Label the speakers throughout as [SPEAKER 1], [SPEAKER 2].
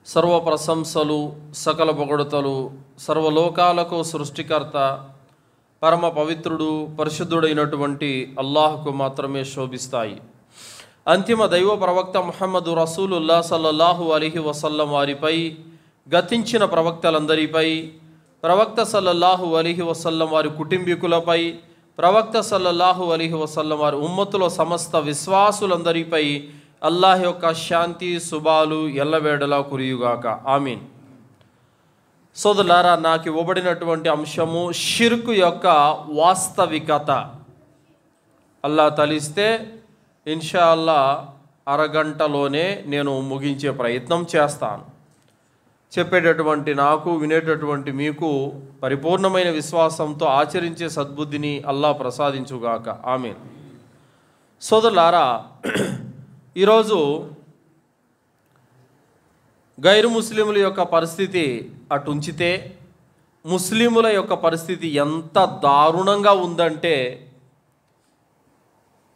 [SPEAKER 1] సర్వ ప్రశంసలు సకల పొగడుతలు సర్వలోకాలకు సృష్టికర్త పరమ పవిత్రుడు పరిశుద్ధుడైనటువంటి అల్లాహ్కు మాత్రమే శోభిస్తాయి. అంతిమ దైవ ప్రవక్త ముహమ్మదు రసూలుల్లా సల్లల్లాహు అలైహి వసల్లం వారిపై, గతించిన ప్రవక్తలందరిపై, ప్రవక్త సల్లల్లాహు అలైహి వసల్లం వారి కుటుంబీకులపై, ప్రవక్త సల్లల్లాహు అలైహి వసల్లం వారి ఉమ్మతుల సమస్త విశ్వాసులందరిపై అల్లాహ్ యొక్క శాంతి శుభాలు ఎల్లవేళలా కురియుగాక. ఆమీన్. సోదరులారా, నాకు ఇవ్వబడినటువంటి అంశము షిర్కు యొక్క వాస్తవికత. అల్లా తలిస్తే ఇన్షా అల్లా అరగంటలోనే నేను ముగించే ప్రయత్నం చేస్తాను. చెప్పేటటువంటి నాకు, వినేటటువంటి మీకు పరిపూర్ణమైన విశ్వాసంతో ఆచరించే సద్బుద్ధిని అల్లా ప్రసాదించుగాక. ఆమీన్. సోదరులారా, ఈరోజు గైరు ముస్లిముల యొక్క పరిస్థితి అటుంచితే ముస్లిముల యొక్క పరిస్థితి ఎంత దారుణంగా ఉందంటే,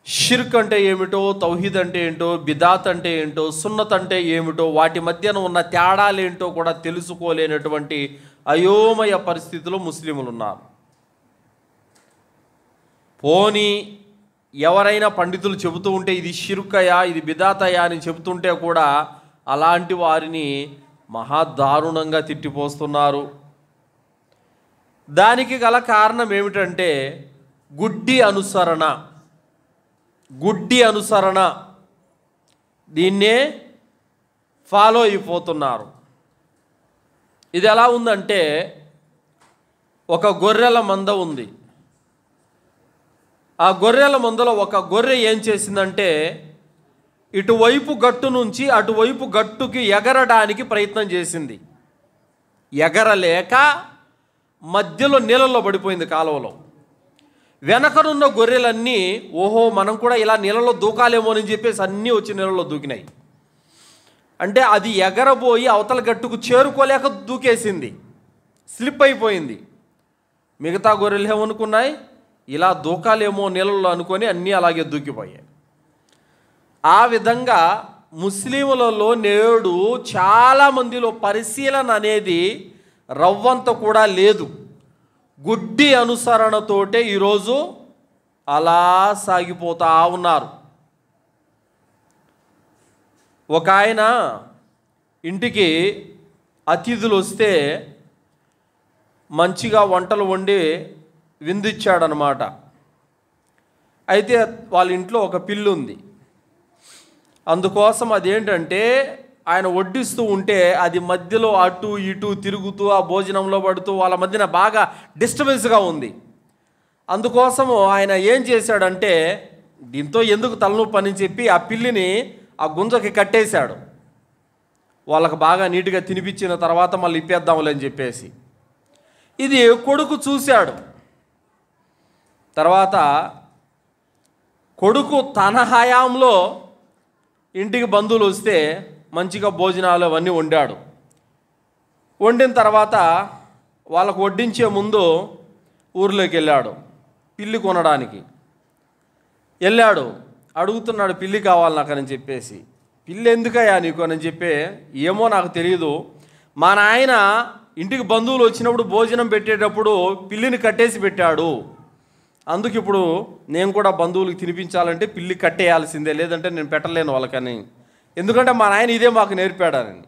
[SPEAKER 1] షిర్క్ అంటే ఏమిటో, తౌహీద్ అంటే ఏంటో, బిదాత్ అంటే ఏంటో, సున్నత్ అంటే ఏమిటో, వాటి మధ్యన ఉన్న తేడాలేంటో కూడా తెలుసుకోలేనటువంటి అయోమయ పరిస్థితిలో ముస్లిములు ఉన్నారు. పోనీ ఎవరైనా పండితులు చెబుతూ ఉంటే ఇది షిర్కయా, ఇది బిదాతయా అని చెబుతుంటే కూడా అలాంటి వారిని మహాదారుణంగా తిట్టిపోస్తున్నారు. దానికి గల కారణం ఏమిటంటే గుడ్డి అనుసరణ. దీన్నే ఫాలో అయిపోతున్నారు. ఇది ఎలా ఉందంటే, ఒక గొర్రెల మంద ఉంది. ఆ గొర్రెల మందలో ఒక గొర్రె ఏం చేసిందంటే, ఇటువైపు గట్టు నుంచి అటువైపు గట్టుకి ఎగరడానికి ప్రయత్నం చేసింది. ఎగరలేక మధ్యలో నీళ్ళల్లో పడిపోయింది, కాలువలో. వెనకనున్న గొర్రెలన్నీ ఓహో మనం కూడా ఇలా నీళ్ళలో దూకాలేమో అని చెప్పేసి అన్నీ వచ్చి నీళ్ళలో దూకినాయి. అంటే అది ఎగరబోయి అవతల గట్టుకు చేరుకోలేక దూకేసింది, స్లిప్ అయిపోయింది. మిగతా గొర్రెలు ఏమనుకున్నాయి, ఇలా దూకాలేమో నీళ్ళలో అనుకొని అన్నీ అలాగే దూకిపోయాయి. ఆ విధంగా ముస్లిములలో నేడు చాలామందిలో పరిశీలన అనేది రవ్వంత కూడా లేదు. గుడ్డి అనుసరణతోటే ఈరోజు అలా సాగిపోతూ ఉన్నారు. ఒక ఆయన ఇంటికి అతిథులు వస్తే మంచిగా వంటలు వండి విందిచ్చాడనమాట. అయితే వాళ్ళ ఇంట్లో ఒక పిల్లి ఉంది. అందుకోసం అదేంటంటే, ఆయన వడ్డిస్తూ ఉంటే అది మధ్యలో అటు ఇటు తిరుగుతూ ఆ భోజనంలో పడుతూ వాళ్ళ మధ్యన బాగా డిస్టర్బెన్స్గా ఉంది. అందుకోసము ఆయన ఏం చేశాడంటే, దీంతో ఎందుకు తలనొప్పి అని చెప్పి ఆ పిల్లిని ఆ గుంజకి కట్టేశాడు. వాళ్ళకు బాగా నీట్గా తినిపించిన తర్వాత మళ్ళీ ఇప్పేద్దాంలే అని చెప్పేసి. ఇది కొడుకు చూశాడు. తర్వాత కొడుకు తన హయాంలో ఇంటికి బంధువులు వస్తే మంచిగా భోజనాలు అవన్నీ వండాడు. వండిన తర్వాత వాళ్ళకు వడ్డించే ముందు ఊర్లోకి వెళ్ళాడు పిల్లి కొనడానికి. వెళ్ళాడు, అడుగుతున్నాడు పిల్లి కావాలి నాకని చెప్పేసి. పిల్లి ఎందుకయ్యా నీకు అని చెప్పి, ఏమో నాకు తెలియదు, మా నాయన ఇంటికి బంధువులు వచ్చినప్పుడు భోజనం పెట్టేటప్పుడు పిల్లిని కట్టేసి పెట్టాడు, అందుకు ఇప్పుడు నేను కూడా బంధువులకు తినిపించాలంటే పిల్లి కట్టేయాల్సిందే, లేదంటే నేను పెట్టలేను వాళ్ళకని, ఎందుకంటే మా నాయన ఇదే మాకు నేర్పాడని.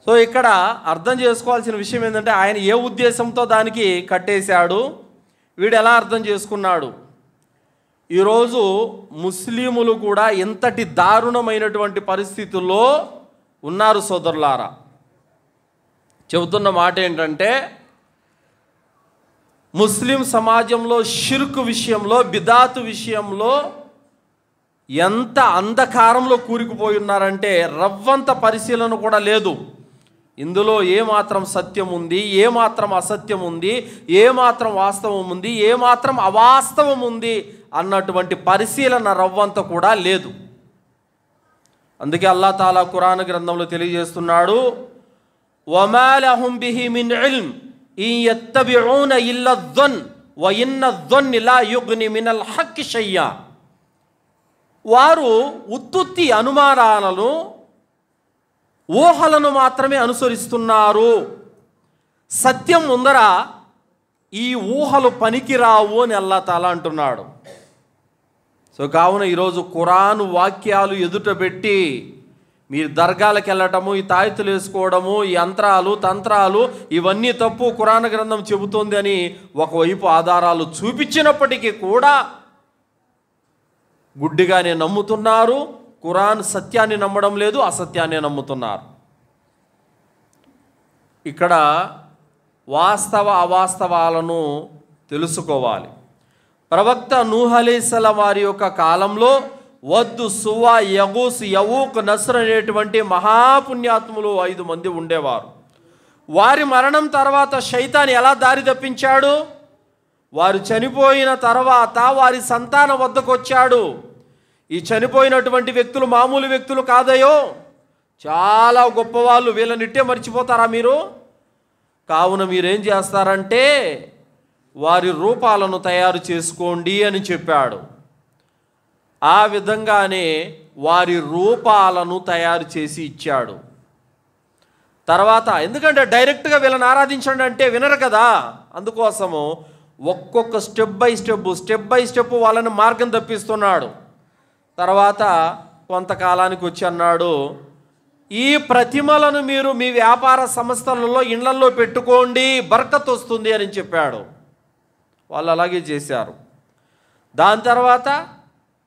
[SPEAKER 1] సో ఇక్కడ అర్థం చేసుకోవాల్సిన విషయం ఏంటంటే, ఆయన ఏ ఉద్దేశంతో దానికి కట్టేశాడు, వీడు ఎలా అర్థం చేసుకున్నాడు. ఈరోజు ముస్లిములు కూడా ఇంతటి దారుణమైనటువంటి పరిస్థితుల్లో ఉన్నారు. సోదరులారా, చెబుతున్న మాట ఏంటంటే, ముస్లిం సమాజంలో షిర్క్ విషయంలో, బిదాతు విషయంలో ఎంత అంధకారంలో కూరుకుపోయి ఉన్నారంటే రవ్వంత పరిశీలన కూడా లేదు. ఇందులో ఏమాత్రం సత్యం ఉంది, ఏమాత్రం అసత్యం ఉంది, ఏమాత్రం వాస్తవం ఉంది, ఏమాత్రం అవాస్తవం ఉంది అన్నటువంటి పరిశీలన రవ్వంత కూడా లేదు. అందుకే అల్లాహ్ తాలా ఖురాన్ గ్రంథంలో తెలియజేస్తున్నాడు, వమా లహుం బిహి మిన్ ఇల్మ్ ఇన్ యత్తబిఊన ఇల్ల ظن వఇన్న الظن లా యుగ్ని మినల్ హక్కి షయ్యా. వారు ఉత్తుత్తి అనుమానాలను ఊహలను మాత్రమే అనుసరిస్తున్నారు. సత్యం ముందర ఈ ఊహలు పనికిరావు అని అల్లా తాలా అంటున్నాడు. సో కావున ఈరోజు ఖురాన్ వాక్యాలు ఎదుట పెట్టి మీరు దర్గాలకు వెళ్ళటము, ఈ తాయెత్తులు వేసుకోవడము, ఈ యంత్రాలు తంత్రాలు ఇవన్నీ తప్పు, ఖురాన్ గ్రంథం చెబుతోంది అని ఒకవైపు ఆధారాలు చూపించినప్పటికీ కూడా గుడ్డిగానే నమ్ముతున్నారు. ఖురాన్ సత్యాన్ని నమ్మడం లేదు, అసత్యాన్ని నమ్ముతున్నారు. ఇక్కడ వాస్తవ అవాస్తవాలను తెలుసుకోవాలి. ప్రవక్త నూహ్ అలైహిస్సలాం వారి యొక్క కాలంలో వద్దు, సువా, యగూస్, యవూక్, నస్ర్ అనేటువంటి మహాపుణ్యాత్ములు 5 మంది ఉండేవారు. వారి మరణం తర్వాత శైతాన్ ఎలా దారి తప్పించాడు? వారు చనిపోయిన తర్వాత వారి సంతానం వద్దకు వచ్చాడు. ఈ చనిపోయినటువంటి వ్యక్తులు మామూలు వ్యక్తులు కాదయో, చాలా గొప్పవాళ్ళు, వీళ్ళనిట్టే మర్చిపోతారా మీరు? కావున మీరేం చేస్తారంటే వారి రూపాలను తయారు చేసుకోండి అని చెప్పాడు. ఆ విధంగానే వారి రూపాలను తయారు చేసి ఇచ్చాడు. తర్వాత ఎందుకంటే డైరెక్ట్గా వీళ్ళని ఆరాధించండి అంటే వినరు కదా, అందుకోసము ఒక్కొక్క స్టెప్ బై స్టెప్ వాళ్ళని మార్గం తప్పిస్తున్నాడు. తర్వాత కొంతకాలానికి వచ్చి అన్నాడు, ఈ ప్రతిమలను మీరు మీ వ్యాపార సంస్థలలో ఇళ్లలో పెట్టుకోండి, బర్కత్ వస్తుంది అని చెప్పాడు. వాళ్ళు అలాగే చేశారు. దాని తర్వాత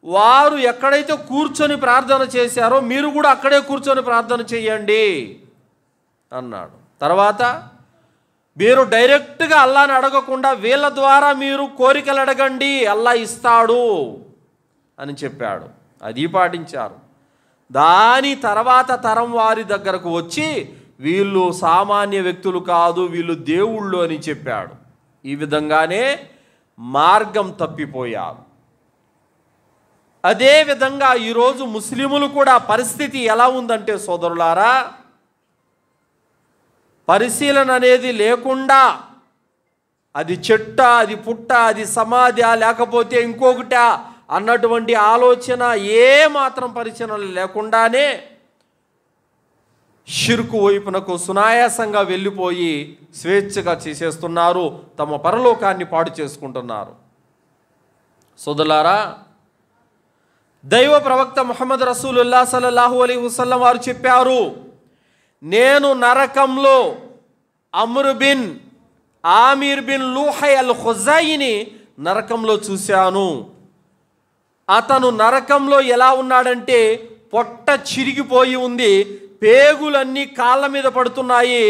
[SPEAKER 1] వారు ఎక్కడైతే కూర్చొని ప్రార్థన చేశారో మీరు కూడా అక్కడే కూర్చొని ప్రార్థన చేయండి అన్నాడు. తర్వాత మీరు డైరెక్ట్గా అల్లాని అడగకుండా వీళ్ళ ద్వారా మీరు కోరికలు అడగండి, అల్లా ఇస్తాడు అని చెప్పాడు. అది పాటించారు. దాని తర్వాత తరం వారి దగ్గరకు వచ్చి వీళ్ళు సామాన్య వ్యక్తులు కాదు, వీళ్ళు దేవుళ్ళు అని చెప్పాడు. ఈ విధంగానే మార్గం తప్పిపోయారు. అదేవిధంగా ఈరోజు ముస్లిములు కూడా పరిస్థితి ఎలా ఉందంటే సోదరులారా, పరిశీలన అనేది లేకుండా అది చెట్ట, అది పుట్ట, అది సమాధి, లేకపోతే ఇంకొకట అన్నటువంటి ఆలోచన ఏ మాత్రం పరిశీలన లేకుండానే షిర్కు వైపునకు సునాయాసంగా వెళ్ళిపోయి స్వేచ్ఛగా చేసేస్తున్నారు, తమ పరలోకాన్ని పాడు చేసుకుంటున్నారు. సోదరులారా, దైవ ప్రవక్త ముహమ్మద్ రసూలుల్లాహ్ సల్లల్లాహు అలైహి వసల్లం వారు చెప్పారు, నేను నరకంలో ఆమీర్ బిన్ లూహై అల్ ఖుజాయిని నరకంలో చూశాను. అతను నరకంలో ఎలా ఉన్నాడంటే పొట్ట చిరిగిపోయి ఉంది, పేగులన్నీ కాళ్ళ మీద పడుతున్నాయి.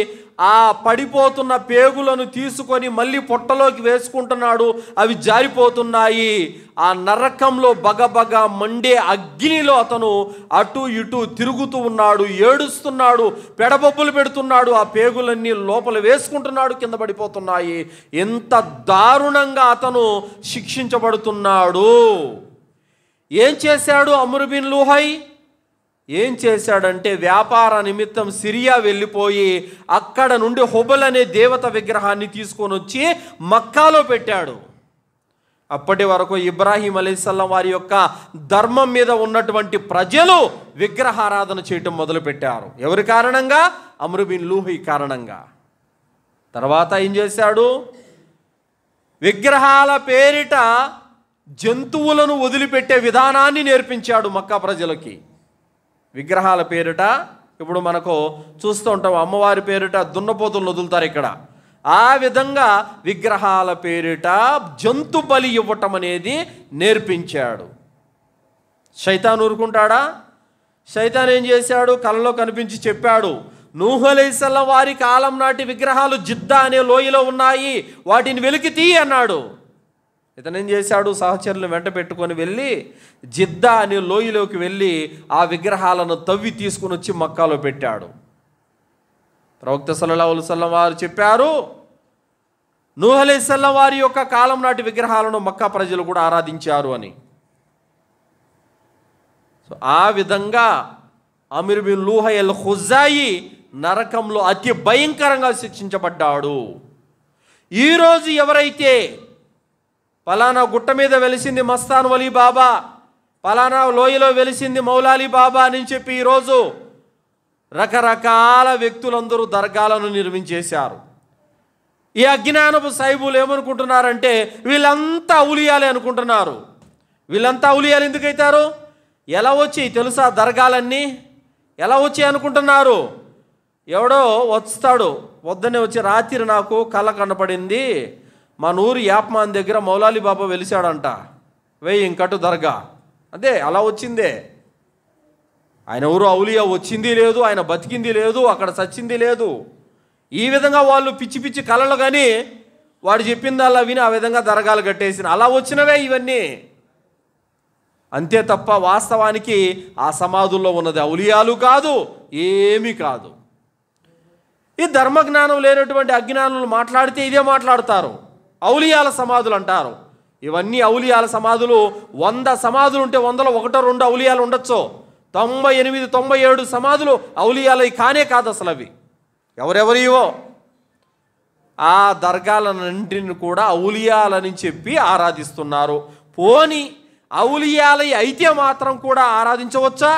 [SPEAKER 1] ఆ పడిపోతున్న పేగులను తీసుకొని మళ్ళీ పొట్టలోకి వేసుకుంటున్నాడు, అవి జారిపోతున్నాయి. ఆ నరకంలో బగబగ మండే అగ్నిలో అతను అటు ఇటు తిరుగుతూ ఉన్నాడు, ఏడుస్తున్నాడు, పెడబొబ్బులు పెడుతున్నాడు, ఆ పేగులన్నీ లోపల వేసుకుంటున్నాడు, కింద పడిపోతున్నాయి. ఎంత దారుణంగా అతను శిక్షించబడుతున్నాడు. ఏం చేశాడు అమ్ర్ బిన్ లూహై? ఏం చేశాడంటే వ్యాపార నిమిత్తం సిరియా వెళ్ళిపోయి అక్కడ నుండి హుబల్ అనే దేవత విగ్రహాన్ని తీసుకొని వచ్చి మక్కాలో పెట్టాడు. అప్పటి వరకు ఇబ్రాహీం అలైహిస్సలాం వారి యొక్క ధర్మం మీద ఉన్నటువంటి ప్రజలు విగ్రహారాధన చేయటం మొదలుపెట్టారు. ఎవరి కారణంగా? అమ్ర్ బిన్ లూహై కారణంగా. తర్వాత ఏం చేశాడు? విగ్రహాల పేరిట జంతువులను వదిలిపెట్టే విధానాన్ని నేర్పించాడు మక్కా ప్రజలకి. విగ్రహాల పేరిట ఇప్పుడు మనకు చూస్తూ ఉంటాం, అమ్మవారి పేరిట దున్నపోతులను వదులుతారు ఇక్కడ. ఆ విధంగా విగ్రహాల పేరిట జంతు బలి ఇవ్వటం అనేది నేర్పించాడు. శైతాన్ ఊరుకుంటాడా? శైతాన్ ఏం చేశాడు? కలలో కనిపించి చెప్పాడు, నూహ్ అలైహిస్సలాం వారి కాలం నాటి విగ్రహాలు జిద్దా అనే లోయలో ఉన్నాయి, వాటిని వెలికి తీ అన్నాడు. ఇతను ఏం చేశాడు? సహచరులను వెంట పెట్టుకొని వెళ్ళి జిద్దా అనే లోయలోకి వెళ్ళి ఆ విగ్రహాలను తవ్వి తీసుకుని వచ్చి మక్కాలో పెట్టాడు. ప్రవక్త సల్లల్లాహు అలైహి వసల్లం వారు చెప్పారు, నూహ్ అలైహిస్సలాం వారి యొక్క కాలం నాటి విగ్రహాలను మక్కా ప్రజలు కూడా ఆరాధించారు అని. సో ఆ విధంగా ఆమీర్ బిన్ లూహై అల్ ఖుజాయి నరకంలో అతి భయంకరంగా శిక్షించబడ్డాడు. ఈరోజు ఎవరైతే పలానా గుట్ట మీద వెలిసింది మస్తాన్ వలీ బాబా, పలానా లోయలో వెలిసింది మౌలాలి బాబా అని చెప్పి ఈరోజు రకరకాల వ్యక్తులందరూ దర్గాలను నిర్మించేశారు. ఈ అజ్ఞానపు సైబులు ఏమనుకుంటున్నారంటే వీళ్ళంతా ఔలియాలే అనుకుంటున్నారు. వీళ్ళంతా ఔలియాలు ఎందుకైతారు? ఎలా వచ్చాయి తెలుసా? దర్గాలన్నీ ఎలా వచ్చాయి అనుకుంటున్నారు? ఎవడో వస్తాడు పొద్దున్నే వచ్చి, రాత్రి నాకు కళ్ళ కనపడింది, మా నూరు యాప్మాన్ దగ్గర మౌలాలి బాబా వెలిశాడంట, వెయ్యి ఇంకటు దర్గా. అదే అలా వచ్చిందే. ఆయన ఊరు ఔలియా వచ్చింది లేదు, ఆయన బతికింది లేదు, అక్కడ చచ్చింది లేదు. ఈ విధంగా వాళ్ళు పిచ్చి పిచ్చి కళలు కానీ వాడు చెప్పింది అలా విని ఆ విధంగా దర్గాలు కట్టేసిన అలా వచ్చినవే ఇవన్నీ. అంతే తప్ప వాస్తవానికి ఆ సమాధుల్లో ఉన్నది ఔలియాలు కాదు, ఏమీ కాదు. ఈ ధర్మజ్ఞానం లేనటువంటి అజ్ఞానులు మాట్లాడితే ఇదే మాట్లాడతారు, ఔలియాల సమాధులు అంటారు. ఇవన్నీ ఔలియాల సమాధులు. 100 సమాధులు ఉంటే 100లో 1-2 ఔలియాలు ఉండొచ్చు. 98-97 సమాధులు ఔలియాలవి కానే కాదు అసలు. అవి ఎవరెవరియో ఆ దర్గాలన్నింటిని కూడా ఔలియాలని చెప్పి ఆరాధిస్తున్నారు. పోని ఔలియాలై అయితే మాత్రం కూడా ఆరాధించవచ్చా?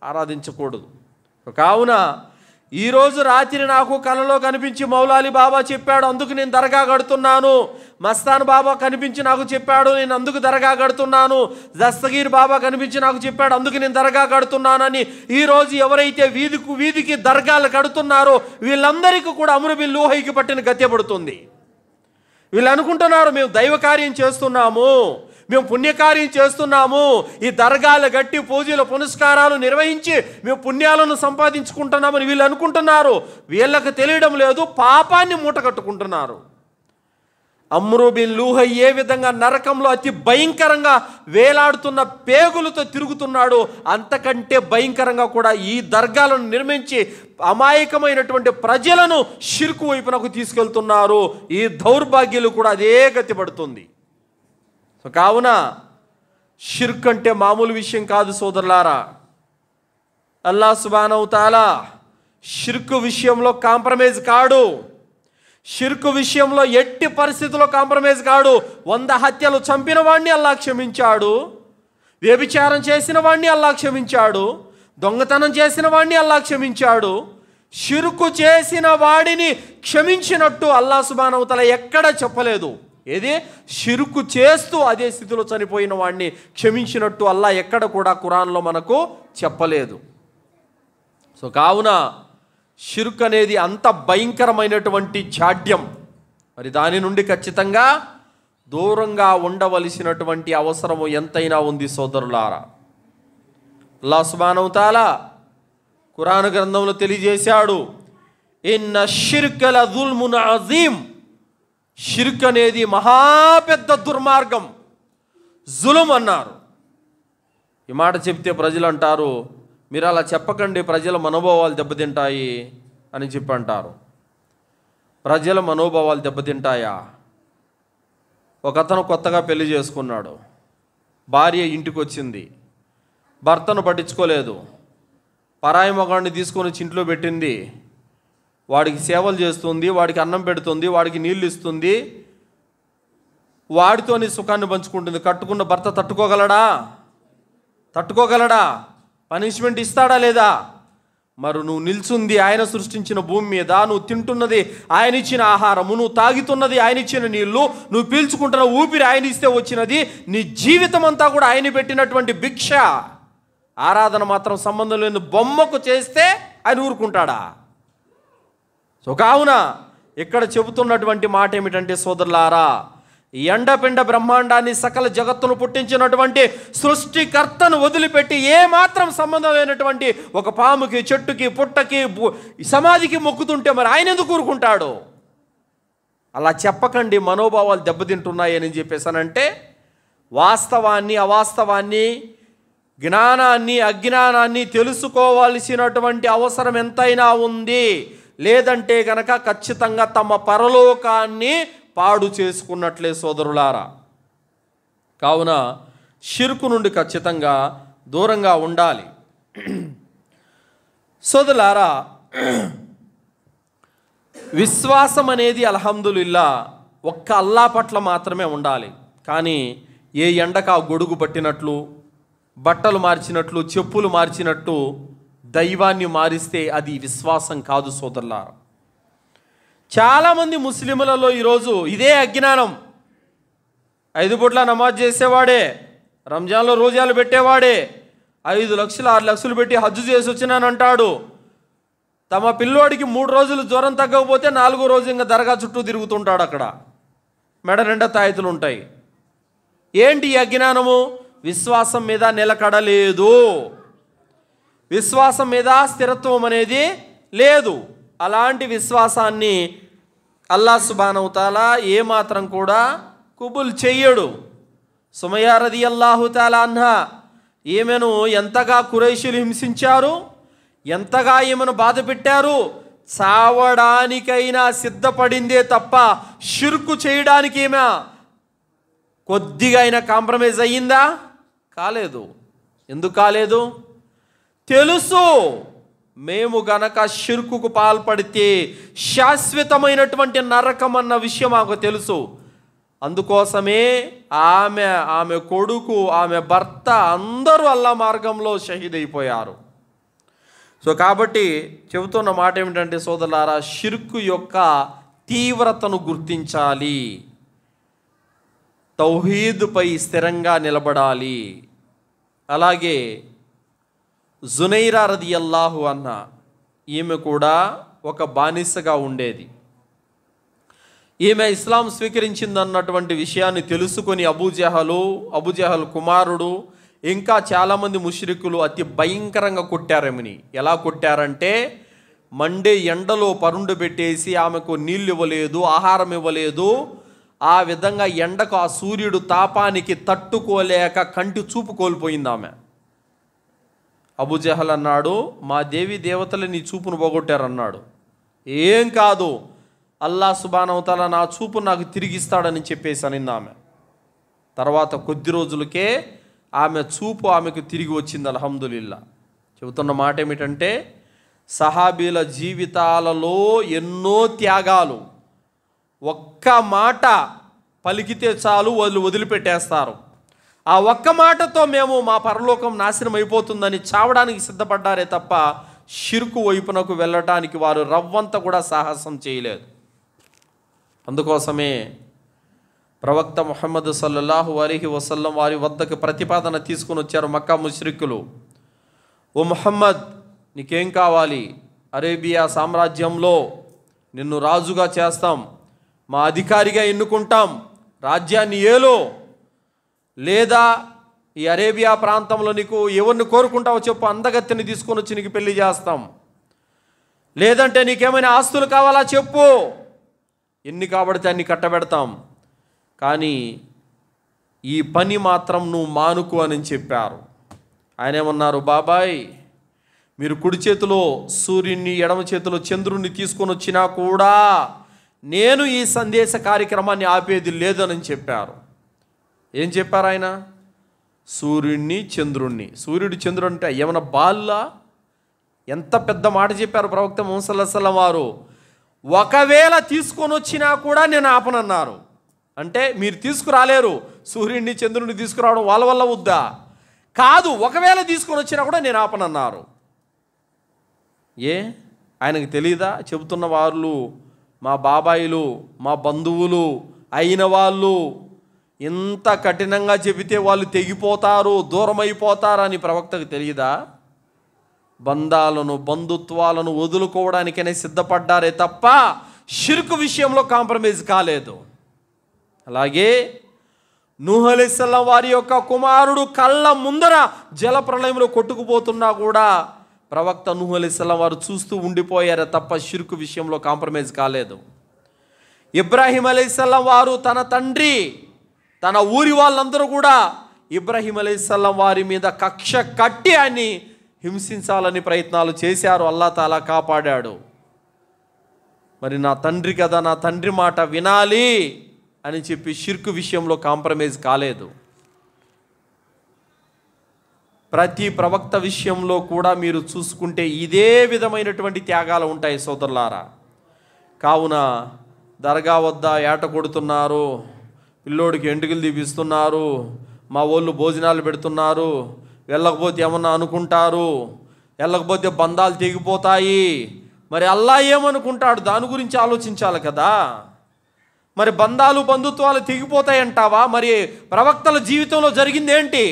[SPEAKER 1] ఆరాధించకూడదు. కావున ఈరోజు రాత్రి నాకు కలలో కనిపించి మౌలాలి బాబా చెప్పాడు, అందుకు నేను దర్గా కడుతున్నాను. మస్తాన్ బాబా కనిపించి నాకు చెప్పాడు, నేను అందుకు దర్గా కడుతున్నాను. దస్తగీర్ బాబా కనిపించి నాకు చెప్పాడు, అందుకు నేను దర్గా కడుతున్నానని ఈరోజు ఎవరైతే వీధికి దర్గాలు కడుతున్నారో వీళ్ళందరికీ కూడా అమ్రు బిన్ లూహైకి పట్టిన గత్య పడుతుంది. వీళ్ళు అనుకుంటున్నారు మేము దైవ కార్యం చేస్తున్నాము, మేము పుణ్యకార్యం చేస్తున్నాము, ఈ దర్గాలు గట్టి పూజలు పునస్కారాలు నిర్వహించి మేము పుణ్యాలను సంపాదించుకుంటున్నామని వీళ్ళు అనుకుంటున్నారు. వీళ్ళకి తెలియడం లేదు, పాపాన్ని మూట కట్టుకుంటున్నారు. అమ్రు బిన్ లూహై ఏ విధంగా నరకంలో అతి భయంకరంగా వేలాడుతున్న పేగులతో తిరుగుతున్నాడు, అంతకంటే భయంకరంగా కూడా ఈ దర్గాలను నిర్మించి అమాయకమైనటువంటి ప్రజలను షిర్కు వైపునకు తీసుకెళ్తున్నారు. ఈ దౌర్భాగ్యులు కూడా అదే గతి పడుతుంది. కావున షిర్క్ అంటే మామూలు విషయం కాదు సోదరులారా. అల్లాహ్ సుబ్హానహు తఆలా షిర్క్ విషయంలో కాంప్రమైజ్ కాడు. షిర్క్ విషయంలో ఎట్టి పరిస్థితుల్లో కాంప్రమైజ్ కాడు. 100 హత్యలు చంపిన వాడిని అల్లాహ్ క్షమించాడు, వ్యభిచారం చేసిన వాడిని అల్లాహ్ క్షమించాడు, దొంగతనం చేసిన వాడిని అల్లాహ్ క్షమించాడు. షిర్కు చేసిన వాడిని క్షమించినట్టు అల్లాహ్ సుబ్హానహు తఆలా ఎక్కడ చెప్పలేదు. ఏది షిర్కు చేస్తూ అదే స్థితిలో చనిపోయిన వాడిని క్షమించినట్టు అల్లాహ్ ఎక్కడ కూడా ఖురాన్లో మనకు చెప్పలేదు. సో కావున షిర్క్ అనేది అంత భయంకరమైనటువంటి జాడ్యం. మరి దాని నుండి ఖచ్చితంగా దూరంగా ఉండవలసినటువంటి అవసరము ఎంతైనా ఉంది సోదరులారా. అల్లాహ్ సుబ్హానహు తఆలా ఖురాన్ గ్రంథంలో తెలియజేశాడు, ఇన్న షిర్క లజుల్మున్ అజీమ్. షిర్క్ అనేది మహాపెద్ద దుర్మార్గం, జులుం అన్నారు. ఈ మాట చెప్తే ప్రజలు అంటారు, మీరు అలా చెప్పకండి, ప్రజల మనోభావాలు దెబ్బతింటాయి అని చెప్పి అంటారు. ప్రజల మనోభావాలు దెబ్బతింటాయా? ఒక అతను కొత్తగా పెళ్లి చేసుకున్నాడు, భార్య ఇంటికి వచ్చింది, భర్తను పట్టించుకోలేదు, పరాయి మగాడిని తీసుకొని ఇంట్లో పెట్టింది, వాడికి సేవలు చేస్తుంది, వాడికి అన్నం పెడుతుంది, వాడికి నీళ్ళు ఇస్తుంది, వాడితోని సుఖాన్ని పంచుకుంటుంది. కట్టుకున్న భర్త తట్టుకోగలడా? పనిష్మెంట్ ఇస్తాడా లేదా? మరి నువ్వు నిల్చుంది ఆయన సృష్టించిన భూమి మీద, నువ్వు తింటున్నది ఆయన ఇచ్చిన ఆహారము, నువ్వు తాగుతున్నది ఆయన ఇచ్చిన నీళ్లు, నువ్వు పీల్చుకుంటున్న ఊపిరి ఆయన ఇస్తే వచ్చినది, నీ జీవితం అంతా కూడా ఆయన పెట్టినటువంటి భిక్ష. ఆరాధన మాత్రం సంబంధం లేని బొమ్మకు చేస్తే ఆయన ఊరుకుంటాడా? సో కావున ఇక్కడ చెబుతున్నటువంటి మాట ఏమిటంటే సోదరులారా, ఎండపిండ బ్రహ్మాండాన్ని సకల జగత్తును పుట్టించినటువంటి సృష్టికర్తను వదిలిపెట్టి ఏ మాత్రం సంబంధం లేనటువంటి ఒక పాముకి, చెట్టుకి, పుట్టకి, సమాధికి మొక్కుతుంటే మరి ఆయన ఎందుకు ఊరుకుంటాడు? అలా చెప్పకండి, మనోభావాలు దెబ్బతింటున్నాయని చెప్పేసానంటే వాస్తవాన్ని అవాస్తవాన్ని, జ్ఞానాన్ని అజ్ఞానాన్ని తెలుసుకోవాల్సినటువంటి అవసరం ఎంతైనా ఉంది. లేదంటే గనక ఖచ్చితంగా తమ పరలోకాన్ని పాడు చేసుకున్నట్లే సోదరులారా. కావున షిర్కు నుండి ఖచ్చితంగా దూరంగా ఉండాలి. సోదరులారా, విశ్వాసం అనేది అల్హమ్దులిల్లా ఒక్క అల్లా పట్ల మాత్రమే ఉండాలి. కానీ ఏ ఎండక గొడుగు పట్టినట్లు, బట్టలు మార్చినట్లు, చెప్పులు మార్చినట్టు దైవాన్ని మారిస్తే అది విశ్వాసం కాదు సోదరులారా. చాలామంది ముస్లింలలో ఈరోజు ఇదే అజ్ఞానం. 5 పూట్ల నమాజ్ చేసేవాడే, రంజాన్లో రోజాలు పెట్టేవాడే, 5 లక్షలు 6 లక్షలు పెట్టి హజ్జు చేసి వచ్చినానంటాడు. తమ పిల్లోడికి 3 రోజులు జ్వరం తగ్గకపోతే 4వ రోజు ఇంకా దర్గా చుట్టూ తిరుగుతుంటాడు. అక్కడ మెడ నిండా తాయెత్తులు ఉంటాయి. ఏంటి ఈ అజ్ఞానము? విశ్వాసం మీద నిలకడలేదు, విశ్వాసం మీద స్థిరత్వం అనేది లేదు. అలాంటి విశ్వాసాన్ని అల్లాహ్ సుబ్హానహు తఆలా ఏమాత్రం కూడా కబూల్ చెయ్యడు. సుమయ్య రదియల్లాహు తఆలా అన్హా, ఈమెను ఎంతగా ఖురైషీలు హింసించారు, ఎంతగా ఈమెను బాధ పెట్టారు. చావడానికైనా సిద్ధపడిందే తప్ప షిర్కు చేయడానికి ఈమె కొద్దిగా అయినా కాంప్రమైజ్ అయ్యిందా? కాలేదు. ఎందుకు కాలేదు? తెలుసు, మేము గనక షిర్కుకు పాల్పడితే శాశ్వతమైనటువంటి నరకం అన్న విషయం మాకు తెలుసు. అందుకోసమే ఆమె కొడుకు, ఆమె భర్త అందరూ అల్లాహ్ మార్గంలో షహీద్ అయిపోయారు. సో కాబట్టి చెబుతున్న మాట ఏమిటంటే సోదరులారా, షిర్కు యొక్క తీవ్రతను గుర్తించాలి, తౌహీద్పై స్థిరంగా నిలబడాలి. అలాగే జునైరా రదియల్లాహు అన్హా, ఈమె కూడా ఒక బానిసగా ఉండేది. ఈమె ఇస్లాం స్వీకరించిందన్నటువంటి విషయాన్ని తెలుసుకొని అబూజహల్ కుమారుడు ఇంకా చాలామంది ముష్రికులు అతి భయంకరంగా కొట్టారేమని. ఎలా కొట్టారంటే, మండే ఎండలో పరుండు పెట్టేసి ఆమెకు నీళ్ళు ఇవ్వలేదు, ఆహారం ఇవ్వలేదు. ఆ విధంగా ఎండకు, ఆ సూర్యుడు తాపానికి తట్టుకోలేక కంటి చూపు కోల్పోయింది ఆమె. అబూజహల్ అన్నాడు, మా దేవి దేవతలు నీ చూపును పోగొట్టారన్నాడు. ఏం కాదు, అల్లాహ్ సుబ్హానహు తఆలా నా చూపు నాకు తిరిగిస్తాడని చెప్పేసి అనింది ఆమె. తర్వాత కొద్ది రోజులకే ఆమె చూపు ఆమెకు తిరిగి వచ్చింది. అల్హమ్దులిల్లా. చెబుతున్న మాట ఏమిటంటే, సహాబీల జీవితాలలో ఎన్నో త్యాగాలు. ఒక్క మాట పలికితే చాలు వాళ్ళు వదిలిపెట్టేస్తారు. ఆ ఒక్క మాటతో మేము మా పరలోకం నాశనం అయిపోతుందని చావడానికి సిద్ధపడ్డారే తప్ప షిర్కు వైపునకు వెళ్ళటానికి వారు రవ్వంత కూడా సాహసం చేయలేదు. అందుకోసమే ప్రవక్త ముహమ్మద్ సల్లల్లాహు అలైహి వసల్లం వారి వద్దకు ప్రతిపాదన తీసుకుని వచ్చారు మక్కా ముష్రిక్కులు. ఓ ముహమ్మద్, నీకేం కావాలి? అరేబియా సామ్రాజ్యంలో నిన్ను రాజుగా చేస్తాం, మా అధికారిగా ఎన్నుకుంటాం, రాజ్యాన్ని ఏలో, లేదా ఈ అరేబియా ప్రాంతంలో నీకు ఎవరిని కోరుకుంటావో చెప్పు, అందగత్తెని తీసుకొని వచ్చి నీకు పెళ్లి చేస్తాం, లేదంటే నీకేమైనా ఆస్తులు కావాలా చెప్పు, ఎన్ని కాబడితే అన్ని కట్టబెడతాం, కానీ ఈ పని మాత్రం నువ్వు మానుకు అని చెప్పారు. ఆయన ఏమన్నారు, బాబాయ్ మీరు కుడి చేతిలో సూర్యుని, ఎడమ చేతిలో చంద్రుణ్ణి తీసుకొని వచ్చినా కూడా నేను ఈ సందేశ కార్యక్రమాన్ని ఆపేది లేదని చెప్పారు. ఏం చెప్పారు ఆయన? సూర్యుడిని చంద్రుణ్ణి. సూర్యుడు చంద్రుడు అంటే ఏమైనా బాల్లా? ఎంత పెద్ద మాట చెప్పారు ప్రవక్త ముహమ్మద్ సల్లల్లాహు అలైహి వసల్లం వారు. ఒకవేళ తీసుకొని వచ్చినా కూడా నేను ఆపనన్నారు. అంటే మీరు తీసుకురాలేరు, సూర్యుడిని చంద్రుడిని తీసుకురావడం వాళ్ళ వల్ల వద్దా? కాదు, ఒకవేళ తీసుకొని వచ్చినా కూడా నేను ఆపనన్నారు. ఆయనకు తెలీదా? చెబుతున్న వాళ్ళు మా బాబాయిలు, మా బంధువులు అయిన వాళ్ళు ఇంత కఠినంగా చెబితే వాళ్ళు తెగిపోతారు, దూరం అయిపోతారని ప్రవక్తకు తెలియదా? బంధాలను, బంధుత్వాలను వదులుకోవడానికనే సిద్ధపడ్డారే తప్ప షిర్కు విషయంలో కాంప్రమైజ్ కాలేదు. అలాగే నూహ్ అలైహిస్సలాం వారి యొక్క కుమారుడు కళ్ళ ముందర జలప్రళయంలో కొట్టుకుపోతున్నా కూడా ప్రవక్త నూహ్ అలైహిస్సలాం వారు చూస్తూ ఉండిపోయారే తప్ప షిర్కు విషయంలో కాంప్రమైజ్ కాలేదు. ఇబ్రాహీం అలైహిస్సలాం వారు తన తండ్రి, తన ఊరి వాళ్ళందరూ కూడా ఇబ్రాహీం అలైహిస్సలాం వారి మీద కక్ష కట్టి ఆయన్ని హింసించాలని ప్రయత్నాలు చేశారు. అల్లాహ్ తాలా కాపాడాడు. మరి నా తండ్రి కదా, నా తండ్రి మాట వినాలి అని చెప్పి షిర్కు విషయంలో కాంప్రమైజ్ కాలేదు. ప్రతి ప్రవక్త విషయంలో కూడా మీరు చూసుకుంటే ఇదే విధమైనటువంటి త్యాగాలు ఉంటాయి సోదరులారా. కావున దర్గా వద్ద ఏట కొడుతున్నారు, పిల్లోడికి ఎంటుకలు తీపిస్తున్నారు, మా వాళ్ళు భోజనాలు పెడుతున్నారు, వెళ్ళకపోతే ఏమన్నా అనుకుంటారు, వెళ్ళకపోతే బంధాలు తెగిపోతాయి. మరి అల్లా ఏమనుకుంటాడు? దాని గురించి ఆలోచించాలి కదా. మరి బంధాలు బంధుత్వాలు తెగిపోతాయంటావా? మరి ప్రవక్తల జీవితంలో జరిగింది ఏంటి?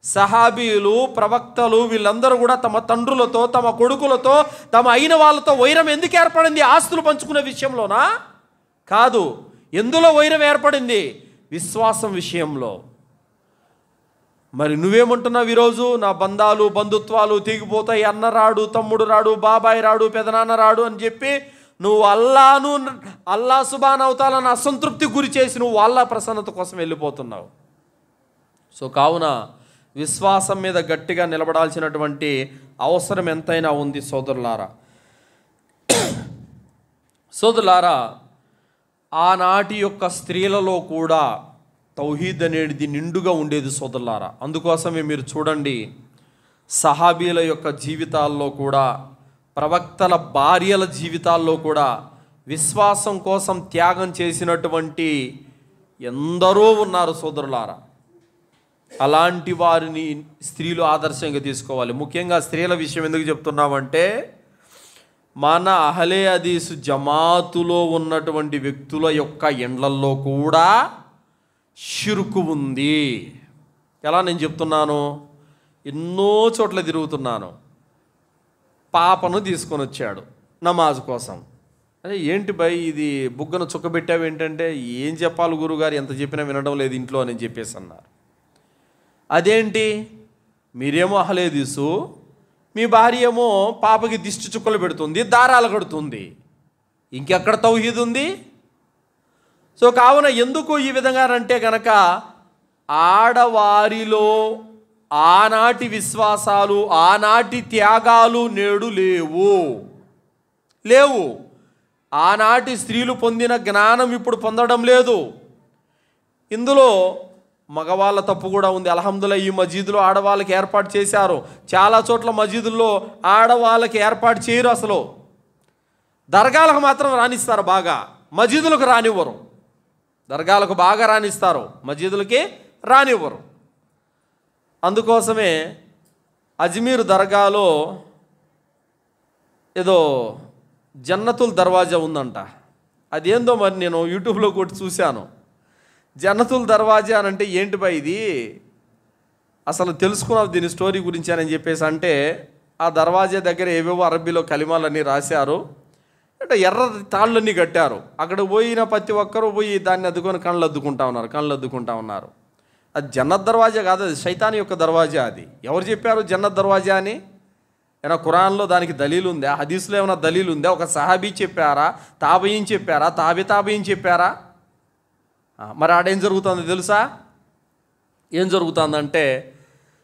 [SPEAKER 1] సహాబీలు, ప్రవక్తలు వీళ్ళందరూ కూడా తమ తండ్రులతో, తమ కొడుకులతో, తమ అయిన వాళ్ళతో వైరం ఎందుకు ఏర్పడింది? ఆస్తులు పంచుకునే విషయంలోనా? కాదు. ఎందులో వైరం ఏర్పడింది? విశ్వాసం విషయంలో. మరి నువ్వేమంటున్నావు ఈరోజు? నా బంధాలు బంధుత్వాలు తెగిపోతాయి, అన్న రాడు, తమ్ముడు రాడు, బాబాయ్ రాడు, పెదనాన్న రాడు అని చెప్పి నువ్వు అల్లా సుబ్హానహు వ తఆలాను అసంతృప్తి గురి చేసి నువ్వు వాళ్ళ ప్రసన్నత కోసం వెళ్ళిపోతున్నావు. సో కావున విశ్వాసం మీద గట్టిగా నిలబడాల్సినటువంటి అవసరం ఎంతైనా ఉంది సోదరులారా. సోదరులారా, ఆనాటి యొక్క స్త్రీలలో కూడా తౌహీద్ అనేది నిండుగా ఉండేది సోదరులారా. అందుకోసమే మీరు చూడండి, సహాబీల యొక్క జీవితాల్లో కూడా, ప్రవక్తల భార్యల జీవితాల్లో కూడా విశ్వాసం కోసం త్యాగం చేసినటువంటి ఎందరో ఉన్నారు సోదరులారా. అలాంటి వారిని స్త్రీలు ఆదర్శంగా తీసుకోవాలి. ముఖ్యంగా స్త్రీల విషయం ఎందుకు చెప్తున్నామంటే, మన అహ్లే హదీస్ జమాతులో ఉన్నటువంటి వ్యక్తుల యొక్క ఇండ్లల్లో కూడా షిర్కు ఉంది. ఎలా నేను చెప్తున్నాను? ఎన్నో చోట్ల తిరుగుతున్నాను. పాపను తీసుకొని వచ్చాడు నమాజ్ కోసం. అదే ఏంటి భయ్ ఇది బుగ్గను చుక్కబెట్టావు ఏంటంటే, ఏం చెప్పాలి గురుగారు, ఎంత చెప్పినా వినడం లేదు ఇంట్లో అని చెప్పేసి అన్నారు. అదేంటి, మీరేమో అహ్లే హదీసు, మీ భార్య ఏమో పాపకి దిష్టి చుక్కలు పెడుతుంది, దారాలు కడుతుంది, ఇంకెక్కడ తౌహీద్ ఉంది? సో కావున ఎందుకు ఈ విధంగా అంటే కనుక, ఆడవారిలో ఆనాటి విశ్వాసాలు, ఆనాటి త్యాగాలు నేడు లేవు. ఆనాటి స్త్రీలు పొందిన జ్ఞానం ఇప్పుడు పొందడం లేదు. ఇందులో మగవాళ్ళ తప్పు కూడా ఉంది. అల్హమ్దులిల్లాహ్ ఈ మసీదులో ఆడవాళ్ళకి ఏర్పాటు చేశారు. చాలా చోట్ల మసీదుల్లో ఆడవాళ్ళకి ఏర్పాటు చేయరు. అసలు దర్గాలకు మాత్రం రాణిస్తారు బాగా, మసీదులకు రానివ్వరు. దర్గాలకు బాగా రాణిస్తారు, మసీదులకి రానివ్వరు. అందుకోసమే అజ్మీర్ దర్గాలో ఏదో జన్నతుల్ దర్వాజా ఉందంట. అదేందో మరి నేను యూట్యూబ్లో కూడా చూశాను. జన్నతుల్ దర్వాజా అని అంటే ఏంటి బా ఇది, అసలు తెలుసుకున్నావు దీని స్టోరీ గురించి అని చెప్పేసి అంటే, ఆ దర్వాజా దగ్గర ఏవేవో అరబీలో కలిమాలన్నీ రాశారు. అంటే ఎర్ర తాళ్ళన్నీ కట్టారు. అక్కడ పోయిన ప్రతి ఒక్కరూ పోయి దాన్ని అద్దుకొని కళ్ళు అద్దుకుంటా ఉన్నారు. అది జన్నత్ దర్వాజా కాదు, అది శైతాన్ యొక్క దర్వాజా. అది ఎవరు చెప్పారు జన్నత్ దర్వాజా అని? ఏమైనా ఖురాన్లో దానికి దలీలు ఉందా? హదీస్లో ఏమైనా దలీలు ఉందా? ఒక సహాబీ చెప్పారా? తాబీయిన్ చెప్పారా? తాబీయిన్ చెప్పారా? మరి ఆడేం జరుగుతుందో తెలుసా? ఏం జరుగుతుందంటే,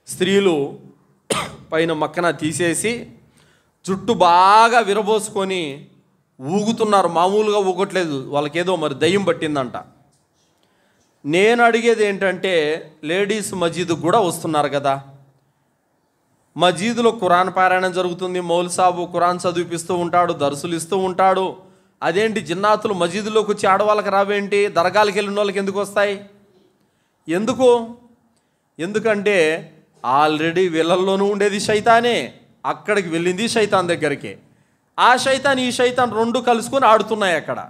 [SPEAKER 1] స్త్రీలు పైన మక్కన తీసేసి జుట్టు బాగా విరబోసుకొని ఊగుతున్నారు. మామూలుగా ఊగట్లేదు, వాళ్ళకేదో మరి దయ్యం పట్టిందంట. నేను అడిగేది ఏంటంటే, లేడీస్ మసీదుకు కూడా వస్తున్నారు కదా, మసీదులో ఖురాన్ పారాయణం జరుగుతుంది, మౌల్ సాబు ఖురాన్ చదివిపిస్తూ ఉంటాడు, దర్సులు ఇస్తూ ఉంటాడు. అదేంటి జిన్నాతులు మసీదులోకి వచ్చి ఆడవాళ్ళకి రావేంటి? దర్గాలకు వెళ్ళిన వాళ్ళకి ఎందుకు వస్తాయి? ఎందుకంటే ఆల్రెడీ వీళ్ళల్లోనూ ఉండేది శైతానే, అక్కడికి వెళ్ళింది శైతాన్ దగ్గరికి. ఆ శైతాన్ ఈ శైతాన్ రెండు కలుసుకొని ఆడుతున్నాయి అక్కడ.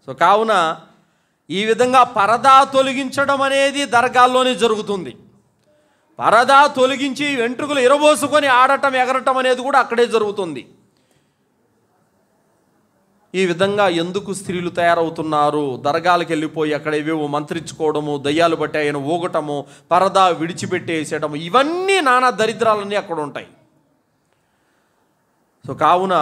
[SPEAKER 1] సో కావున ఈ విధంగా పరదా తొలగించడం అనేది దర్గాల్లోనే జరుగుతుంది. పరదా తొలగించి వెంట్రుకలు ఇరబోసుకొని ఆడటం, ఎగరటం అనేది కూడా అక్కడే జరుగుతుంది. ఈ విధంగా ఎందుకు స్త్రీలు తయారవుతున్నారు? దర్గాలకు వెళ్ళిపోయి అక్కడ ఏవేవో మంత్రించుకోవడము, దయ్యాలు బట్టి ఆయన ఊగటము, పరదా విడిచిపెట్టేసేయడము, ఇవన్నీ నానా దరిద్రాలన్నీ అక్కడ ఉంటాయి. సో కావున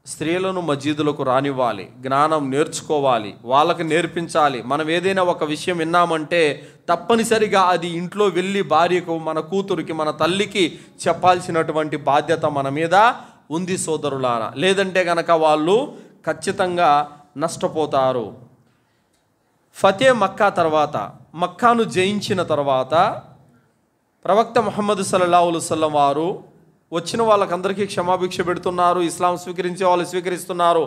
[SPEAKER 1] స్త్రీలను మసీదులకు రానివ్వాలి, జ్ఞానం నేర్చుకోవాలి, వాళ్ళకి నేర్పించాలి. మనం ఏదైనా ఒక విషయం విన్నామంటే తప్పనిసరిగా అది ఇంట్లో వెళ్ళి భార్యకు, మన కూతురికి, మన తల్లికి చెప్పాల్సినటువంటి బాధ్యత మన మీద ఉంది సోదరులారా. లేదంటే కనుక వాళ్ళు ఖచ్చితంగా నష్టపోతారు. ఫతే మక్కా తర్వాత, మక్కాను జయించిన తర్వాత ప్రవక్త ముహమ్మద్ సల్లల్లాహు అలైహి వసల్లం వారు వచ్చిన వాళ్ళకందరికీ క్షమాభిక్ష పెడుతున్నారు. ఇస్లాం స్వీకరించే వాళ్ళు స్వీకరిస్తున్నారు.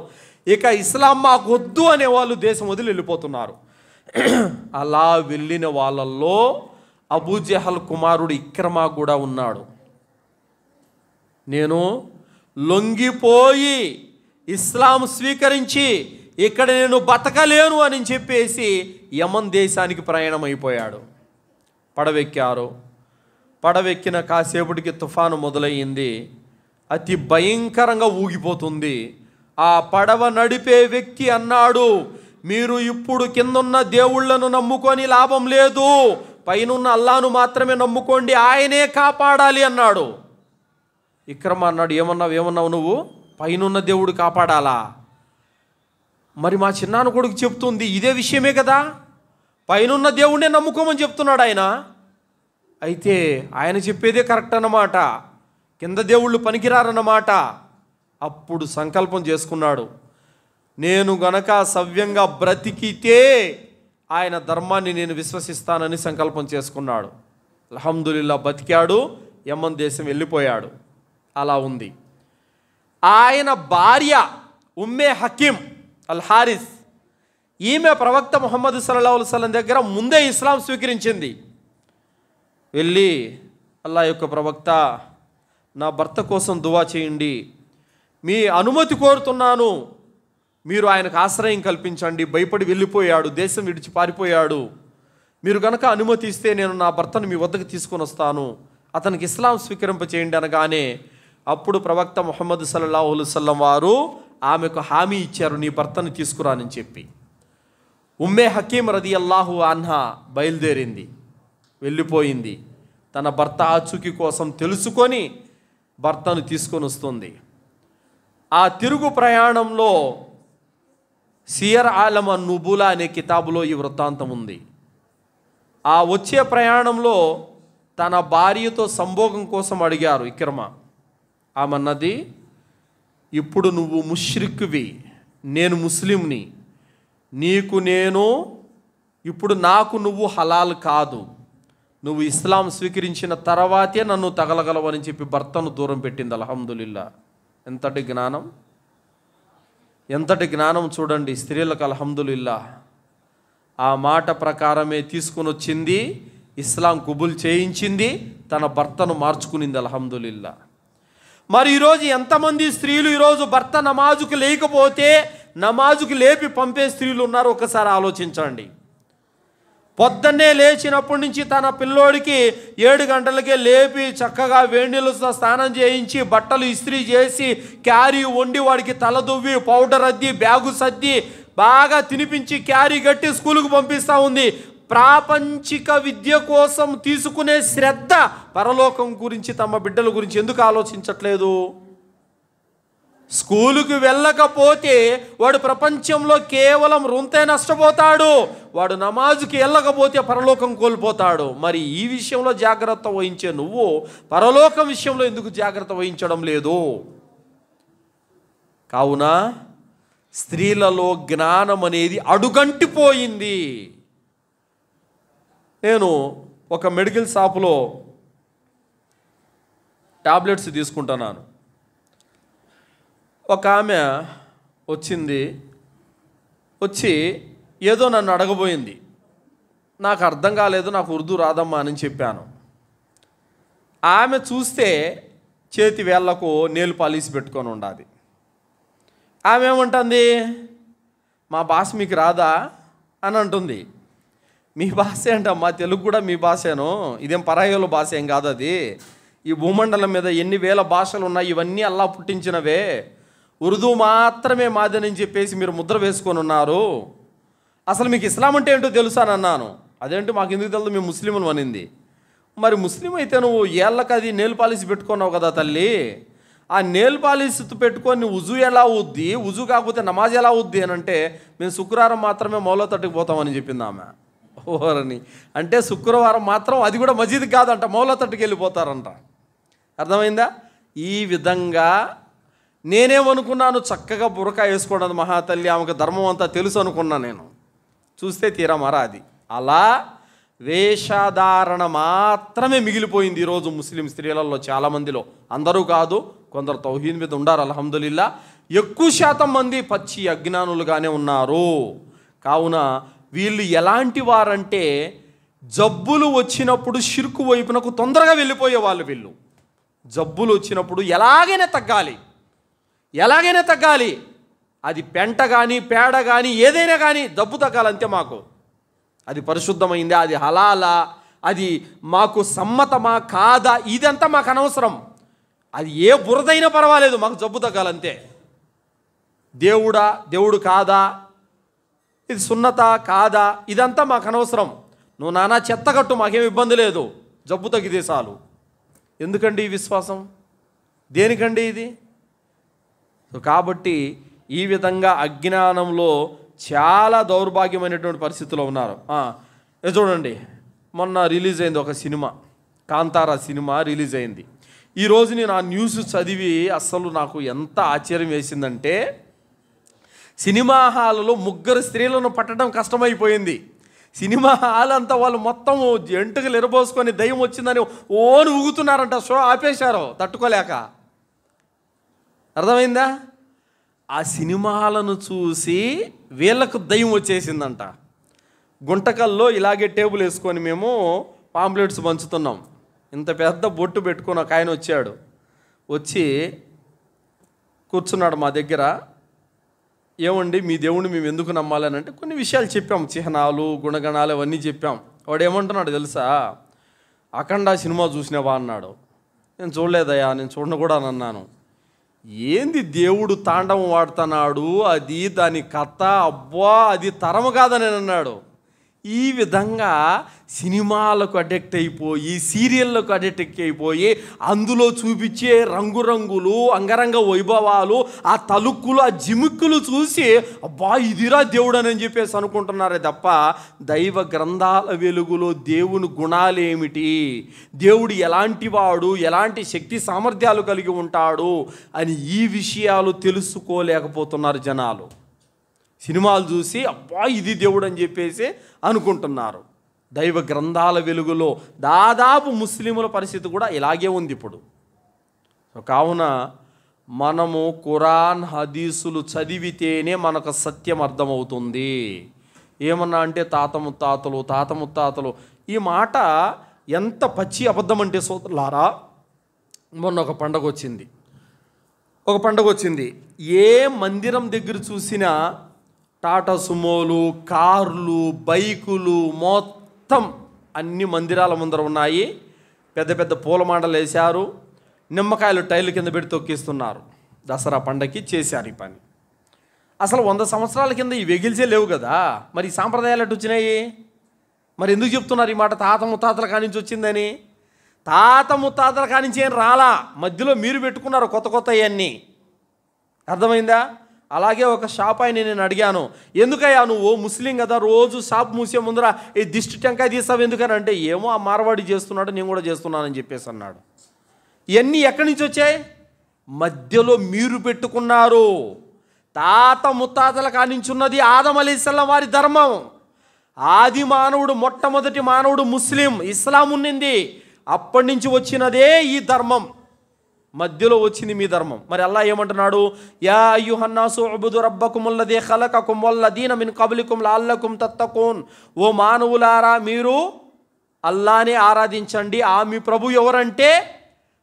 [SPEAKER 1] ఇక ఇస్లాం మాకు వద్దు అనే వాళ్ళు దేశం వదిలి వెళ్ళిపోతున్నారు. అలా వెళ్ళిన వాళ్ళల్లో అబూ జహల్ కుమారుడు ఇక్రమా కూడా ఉన్నాడు. నేను లొంగిపోయి ఇస్లాం స్వీకరించి ఇక్కడ నేను బతకలేను అని చెప్పేసి యమన్ దేశానికి ప్రయాణం అయిపోయాడు. పడవెక్కారు. పడవెక్కిన కాసేపటికి తుఫాను మొదలయ్యింది. అతి భయంకరంగా ఊగిపోతుంది. ఆ పడవ నడిపే వ్యక్తి అన్నాడు, మీరు ఇప్పుడు కిందున్న దేవుళ్లను నమ్ముకొని లాభం లేదు, పైనున్న అల్లాను మాత్రమే నమ్ముకోండి, ఆయనే కాపాడాలి అన్నాడు. ఇక్రమ అన్నాడు, ఏమన్నావు నువ్వు? పైనున్న దేవుడు కాపాడాలా? మరి మా చిన్నాన్న కొడుకు చెప్తుంది ఇదే విషయమే కదా, పైనున్న దేవుడినే నమ్ముకోమని చెప్తున్నాడు ఆయన. అయితే ఆయన చెప్పేదే కరెక్ట్ అన్నమాట, కింద దేవుళ్ళు పనికిరారన్నమాట. అప్పుడు సంకల్పం చేసుకున్నాడు, నేను గనక సవ్యంగా బ్రతికితే ఆయన ధర్మాన్ని నేను విశ్వసిస్తానని సంకల్పం చేసుకున్నాడు. అల్హమ్దులిల్లా బతికాడు, యమన్ దేశం వెళ్ళిపోయాడు. అలా ఉంది. ఆయన భార్య ఉమ్మే హకీం అల్ హారిస్, ఈమె ప్రవక్త ముహమ్మద్ సల్లల్లాహు అలైహి వసల్లం దగ్గర ముందే ఇస్లాం స్వీకరించింది. వెళ్ళి అల్లా యొక్క ప్రవక్త, నా భర్త కోసం దువా చేయండి, మీ అనుమతి కోరుతున్నాను, మీరు ఆయనకు ఆశ్రయం కల్పించండి, భయపడి వెళ్ళిపోయాడు, దేశం విడిచి పారిపోయాడు, మీరు కనుక అనుమతి ఇస్తే నేను నా భర్తను మీ వద్దకు తీసుకొని వస్తాను, అతనికి ఇస్లాం స్వీకరింప చేయండి అనగానే అప్పుడు ప్రవక్త ముహమ్మద్ సల్లల్లాహు అలైహి వసల్లం వారు ఆమెకు హామీ ఇచ్చారు, నీ భర్తను తీసుకురానని చెప్పి. ఉమ్మే హకీం రదియల్లాహు అన్హా బయలుదేరింది, వెళ్ళిపోయింది. తన భర్త ఆచూకీ కోసం తెలుసుకొని భర్తను తీసుకొని వస్తుంది. ఆ తిరుగు ప్రయాణంలో సియర్ ఆలం నుబులా అనే కితాబులో ఈ వృత్తాంతం ఉంది. ఆ వచ్చే ప్రయాణంలో తన భార్యతో సంభోగం కోసం అడిగారు ఇక్రమ. ఆమన్నది, ఇప్పుడు నువ్వు ముష్రిక్వి, నేను ముస్లింని, ఇప్పుడు నాకు నువ్వు హలాల్ కాదు, నువ్వు ఇస్లాం స్వీకరించిన తర్వాతే నన్ను తగలగలవని చెప్పి భర్తను దూరం పెట్టింది. అల్హమ్దులిల్లా, ఎంతటి జ్ఞానం, ఎంతటి జ్ఞానం చూడండి స్త్రీలకు. అల్హమ్దులిల్లా, ఆ మాట ప్రకారమే తీసుకుని వచ్చింది, ఇస్లాం కుబుల్ చేయించింది, తన భర్తను మార్చుకునింది. అల్హమ్దులిల్లా. మరి ఈరోజు ఎంతమంది స్త్రీలు ఈరోజు భర్త నమాజుకు లేకపోతే నమాజుకు లేపి పంపే స్త్రీలు ఉన్నారు, ఒకసారి ఆలోచించండి. పొద్దున్నే లేచినప్పటి నుంచి తన పిల్లోడికి 7 గంటలకే లేపి చక్కగా వేడినీళ్ళతో స్నానం చేయించి బట్టలు ఇస్త్రీ చేసి క్యారీ వండి వాడికి తలదువ్వి పౌడర్ అద్ది బ్యాగు సర్ది బాగా తినిపించి క్యారీ కట్టి స్కూలుకు పంపిస్తూ ఉంది. ప్రాపంచిక విద్య కోసం తీసుకునే శ్రద్ధ పరలోకం గురించి, తమ బిడ్డల గురించి ఎందుకు ఆలోచించట్లేదు? స్కూలుకు వెళ్ళకపోతే వాడు ప్రపంచంలో కేవలం రొంతే నష్టపోతాడు, వాడు నమాజుకి వెళ్ళకపోతే పరలోకం కోల్పోతాడు. మరి ఈ విషయంలో జాగ్రత్త వహించే నువ్వు పరలోకం విషయంలో ఎందుకు జాగ్రత్త వహించడం లేదు? కావున స్త్రీలలో జ్ఞానం అనేది అడుగంటిపోయింది. నేను ఒక మెడికల్ షాపులో టాబ్లెట్స్ తీసుకుంటున్నాను. ఒక ఆమె వచ్చి ఏదో నన్ను అడగబోయింది. నాకు అర్థం కాలేదు, నాకు ఉర్దూ రాదమ్మా అని చెప్పాను. ఆమె చూస్తే చేతి వేళ్లకు నేలు పాలిసి పెట్టుకొని ఉండాలి. ఆమె ఏమంటుంది, మా భాష మీకు రాదా అని అంటుంది. మీ భాష ఏంటమ్మా, తెలుగు కూడా మీ భాషేనో, ఇదేం పరాయోల భాష ఏం కాదు అది. ఈ భూమండలం మీద ఎన్ని వేల భాషలు ఉన్నాయి, ఇవన్నీ అల్లా పుట్టించినవే, ఉర్దూ మాత్రమే మాదని చెప్పేసి మీరు ముద్ర వేసుకొని ఉన్నారు. అసలు మీకు ఇస్లాం అంటే ఏంటో తెలుసా అని అన్నాను. అదేంటి మాకు ఎందుకు తెలుసు, మేము ముస్లింలు అనింది. మరి ముస్లిం అయితే నువ్వు ఏళ్ళకి అది నేల్ పాలిసి పెట్టుకున్నావు కదా తల్లి, ఆ నేల్ పాలిసి పెట్టుకొని ఉజు ఎలా అవుద్ది, ఉజు కాకపోతే నమాజ్ ఎలా అవుద్ది అని అంటే, మేము శుక్రవారం మాత్రమే మౌలా తట్టుకు పోతామని చెప్పింది ఆమె. ఓరని అంటే శుక్రవారం మాత్రం, అది కూడా మసీద్ కాదంట, మౌలా తట్టుకు వెళ్ళిపోతారంట. అర్థమైందా? ఈ విధంగా నేనేమనుకున్నాను, చక్కగా బురకా వేసుకోవడం మహాతల్లి, ఆమెకు ధర్మం అంతా తెలుసు అనుకున్నా. నేను చూస్తే తీరా మరా అది అలా వేషధారణ మాత్రమే మిగిలిపోయింది ఈరోజు ముస్లిం స్త్రీలలో చాలామందిలో. అందరూ కాదు, కొందరు తౌహీద్ మీద ఉండారు అల్హమ్దులిల్లా. ఎక్కువ శాతం మంది పచ్చి అజ్ఞానులుగానే ఉన్నారు. కావున వీళ్ళు ఎలాంటి వారంటే, జబ్బులు వచ్చినప్పుడు షిర్కు వైపునకు తొందరగా వెళ్ళిపోయే వాళ్ళు వీళ్ళు. జబ్బులు వచ్చినప్పుడు ఎలాగైనా తగ్గాలి. అది పెంట కానీ పేడ కానీ ఏదైనా కానీ జబ్బు తగ్గాలంతే మాకు. అది పరిశుద్ధమైందా, అది హలాలా, అది మాకు సమ్మతమా కాదా, ఇదంతా మాకు అనవసరం. అది ఏ బురదైనా పర్వాలేదు, మాకు జబ్బు తగ్గాలంతే. దేవుడు కాదా, ఇది సున్నత కాదా, ఇదంతా మాకు అనవసరం. నువ్వు నానా చెత్తగట్టు, మాకేం ఇబ్బంది లేదు, జబ్బు తగ్గితే చాలు. ఎందుకండి ఈ విశ్వాసం? దేనికండి ఇది? కాబట్టి ఈ విధంగా అజ్ఞానంలో చాలా దౌర్భాగ్యమైనటువంటి పరిస్థితుల్లో ఉన్నారు. చూడండి, మొన్న రిలీజ్ అయింది ఒక సినిమా, కాంతారా సినిమా రిలీజ్ అయింది. ఈరోజు నేను ఆ న్యూస్ చదివి అస్సలు నాకు ఎంత ఆశ్చర్యం వేసిందంటే, సినిమా హాల్లో 3 స్త్రీలను పట్టడం కష్టమైపోయింది. సినిమా హాల్ అంతా వాళ్ళు మొత్తం ఎంటుకలు ఎరబోసుకొని దయ్యం వచ్చిందని ఓను ఊగుతున్నారంట. షో ఆపేశారు తట్టుకోలేక. అర్థమైందా? ఆ సినిమాలను చూసి వీళ్ళకు దయ్యం వచ్చేసిందంట. గుంటకల్లో ఇలాగే టేబుల్ వేసుకొని మేము పాంప్లెట్స్ పంచుతున్నాం. ఇంత పెద్ద బొట్టు పెట్టుకొని ఒక ఆయన వచ్చి కూర్చున్నాడు మా దగ్గర. ఏమండి, మీ దేవుడిని మేము ఎందుకు నమ్మాలని అంటే కొన్ని విషయాలు చెప్పాం, చిహ్నాలు గుణగణాలు అవన్నీ చెప్పాం. వాడు ఏమంటున్నాడు తెలుసా? అఖండ సినిమా చూసినావా అన్నాడు. నేను చూడలేదయ్యా, నేను చూడను కూడా అని అన్నాను. ఏంది దేవుడు తాండవం వాడుతున్నాడు, అది దాని కథ, అబ్బా అది తరము కాదని అన్నాడు. ఈ విధంగా సినిమాలకు అడిక్ట్ అయిపోయి, సీరియళ్ళకు అడిక్ట్ అయిపోయి, అందులో చూపించే రంగురంగులు, అంగరంగ వైభవాలు, ఆ తలుక్కులు, ఆ జిముక్కులు చూసి అబ్బా ఇదిరా దేవుడు అని చెప్పేసి అనుకుంటున్నారే తప్ప, దైవ గ్రంథాల వెలుగులో దేవుని గుణాలేమిటి, దేవుడు ఎలాంటి వాడు, ఎలాంటి శక్తి సామర్థ్యాలు కలిగి ఉంటాడు అని ఈ విషయాలు తెలుసుకోలేకపోతున్నారు జనాలు. సినిమాలు చూసి అబ్బా ఇది దేవుడు అని చెప్పేసి అనుకుంటున్నారు. దైవ గ్రంథాల వెలుగులో దాదాపు ముస్లిముల పరిస్థితి కూడా ఇలాగే ఉంది ఇప్పుడు. కావున మనము ఖురాన్ హదీసులు చదివితేనే మనకు సత్యం అర్థమవుతుంది. ఏమన్నా అంటే తాత ముత్తాతలు ఈ మాట ఎంత పచ్చి అబద్ధం అంటే సోదరులారా, మొన్న ఒక పండగ వచ్చింది. ఏ మందిరం దగ్గర చూసినా టాటా సుమోలు, కార్లు, బైకులు మొత్తం అన్ని మందిరాల ముందర ఉన్నాయి. పెద్ద పెద్ద పూలమాండలు వేశారు, నిమ్మకాయలు టైర్ల కింద పెట్టి తొక్కిస్తున్నారు. దసరా పండగకి చేశారు ఈ పని. అసలు 100 సంవత్సరాల కింద ఈ వెగిల్సే లేవు కదా, మరి ఈ సాంప్రదాయాలు అటు వచ్చినాయి? మరి ఎందుకు చెప్తున్నారు ఈ మాట తాత ముత్తాతల కానించి వచ్చిందని? తాత ముత్తాతల కానించి ఏం రాలా, మధ్యలో మీరు పెట్టుకున్నారు కొత్త అన్నీ. అర్థమైందా? అలాగే ఒక షాప్ ఆయన నేను అడిగాను, ఎందుకయ్యా నువ్వు ముస్లిం కదా, రోజు షాప్ మూసే ముందర ఈ దిష్టి టెంకాయ తీస్తావు ఎందుకని అంటే, ఏమో ఆ మార్వాడి చేస్తున్నాడు, నేను కూడా చేస్తున్నానని చెప్పేసి అన్నాడు. ఇవన్నీ ఎక్కడి నుంచి వచ్చాయి? మధ్యలో మీరు పెట్టుకున్నారు. తాత ముత్తాతల కానించున్నది ఆదం అలైహిస్సలాం వారి ధర్మం. ఆది మానవుడు, మొట్టమొదటి మానవుడు ముస్లిం, ఇస్లాం ఉన్నింది. అప్పటి నుంచి వచ్చినదే ఈ ధర్మం, మధ్యలో వచ్చింది మీ ధర్మం. మరి అల్లాహ్ ఏమంటున్నాడు? యా అయ్యుహన్నాసు ఉబుదు రబ్బకుముల్లదీ ఖలకకుం వల్లదీన మిన్ కబ్లికుం లఅల్లకుం తత్తఖూన్. ఓ మానవులారా, మీరు అల్లాహ్ని ఆరాధించండి. మీ ప్రభు ఎవరంటే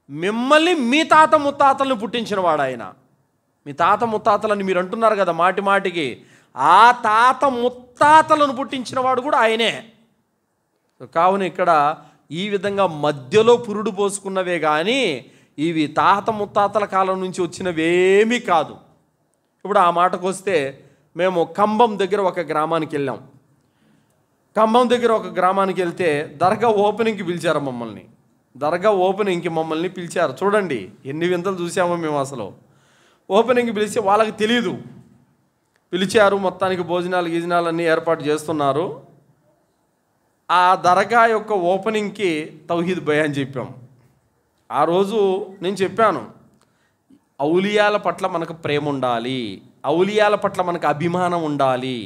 [SPEAKER 1] మిమ్మల్ని మీ తాత ముత్తాతలను పుట్టించిన వాడు ఆయన. మీ తాత ముత్తాతలని మీరు అంటున్నారు కదా మాటికి, ఆ తాత ముత్తాతలను పుట్టించిన వాడు కూడా ఆయనే. కావున ఇక్కడ ఈ విధంగా మధ్యలో పురుడు పోసుకున్నవే కానీ ఇవి తాత ముత్తాతల కాలం నుంచి వచ్చినవేమీ కాదు. ఇప్పుడు ఆ మాటకు వస్తే, మేము కంబం దగ్గర ఒక గ్రామానికి వెళ్ళాం. కంబం దగ్గర ఒక గ్రామానికి వెళ్తే దర్గా ఓపెనింగ్కి పిలిచారు మమ్మల్ని. దర్గా ఓపెనింగ్కి మమ్మల్ని పిలిచారు. చూడండి ఎన్ని వింతలు చూసామో మేము. అసలు ఓపెనింగ్కి పిలిచి వాళ్ళకి తెలియదు, పిలిచారు. మొత్తానికి భోజనాలు అన్నీ ఏర్పాటు చేస్తున్నారు. ఆ దర్గా యొక్క ఓపెనింగ్కి తౌహీద్ బయాన్ చెప్పాం. ఆ రోజు నేను చెప్పాను, ఔలియాల పట్ల మనకు ప్రేమ ఉండాలి, ఔలియాల పట్ల మనకు అభిమానం ఉండాలి,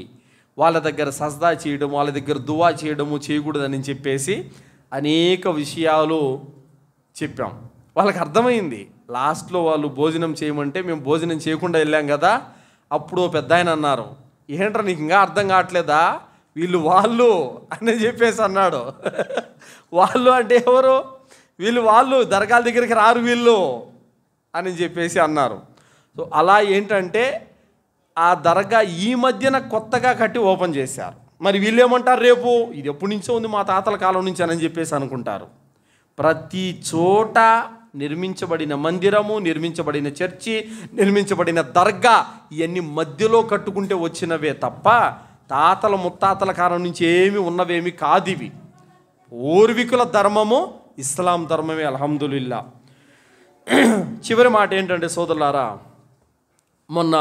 [SPEAKER 1] వాళ్ళ దగ్గర సజ్దా చేయడం, వాళ్ళ దగ్గర దువా చేయడము చేయకూడదని చెప్పేసి అనేక విషయాలు చెప్పాం. వాళ్ళకి అర్థమైంది. లాస్ట్లో వాళ్ళు భోజనం చేయమంటే మేము భోజనం చేయకుండా వెళ్ళాం కదా, అప్పుడు పెద్ద ఆయన అన్నారు, ఏంట్రా నీకు ఇంకా అర్థం కావట్లేదా, వాళ్ళు అని చెప్పేసి అన్నాడు. వాళ్ళు అంటే ఎవరు? వాళ్ళు దర్గాల దగ్గరికి రారు వీళ్ళు అని చెప్పేసి అన్నారు. సో అలా ఏంటంటే ఆ దర్గా ఈ మధ్యన కొత్తగా కట్టి ఓపెన్ చేశారు. మరి వీళ్ళు ఏమంటారు, రేపు ఇది ఎప్పటి నుంచో ఉంది మా తాతల కాలం నుంచి అని చెప్పేసి అనుకుంటారు. ప్రతి చోట నిర్మించబడిన మందిరము, నిర్మించబడిన చర్చి, నిర్మించబడిన దర్గా ఇవన్నీ మధ్యలో కట్టుకుంటే వచ్చినవే తప్ప తాతల ముత్తాతల కాలం నుంచి ఏమి ఉన్నవేమి కాదు. ఇవి పూర్వీకుల ధర్మము ఇస్లాం ధర్మమే, అల్హమ్దులిల్లా. చివరి మాట ఏంటంటే సోదరులారా, మొన్న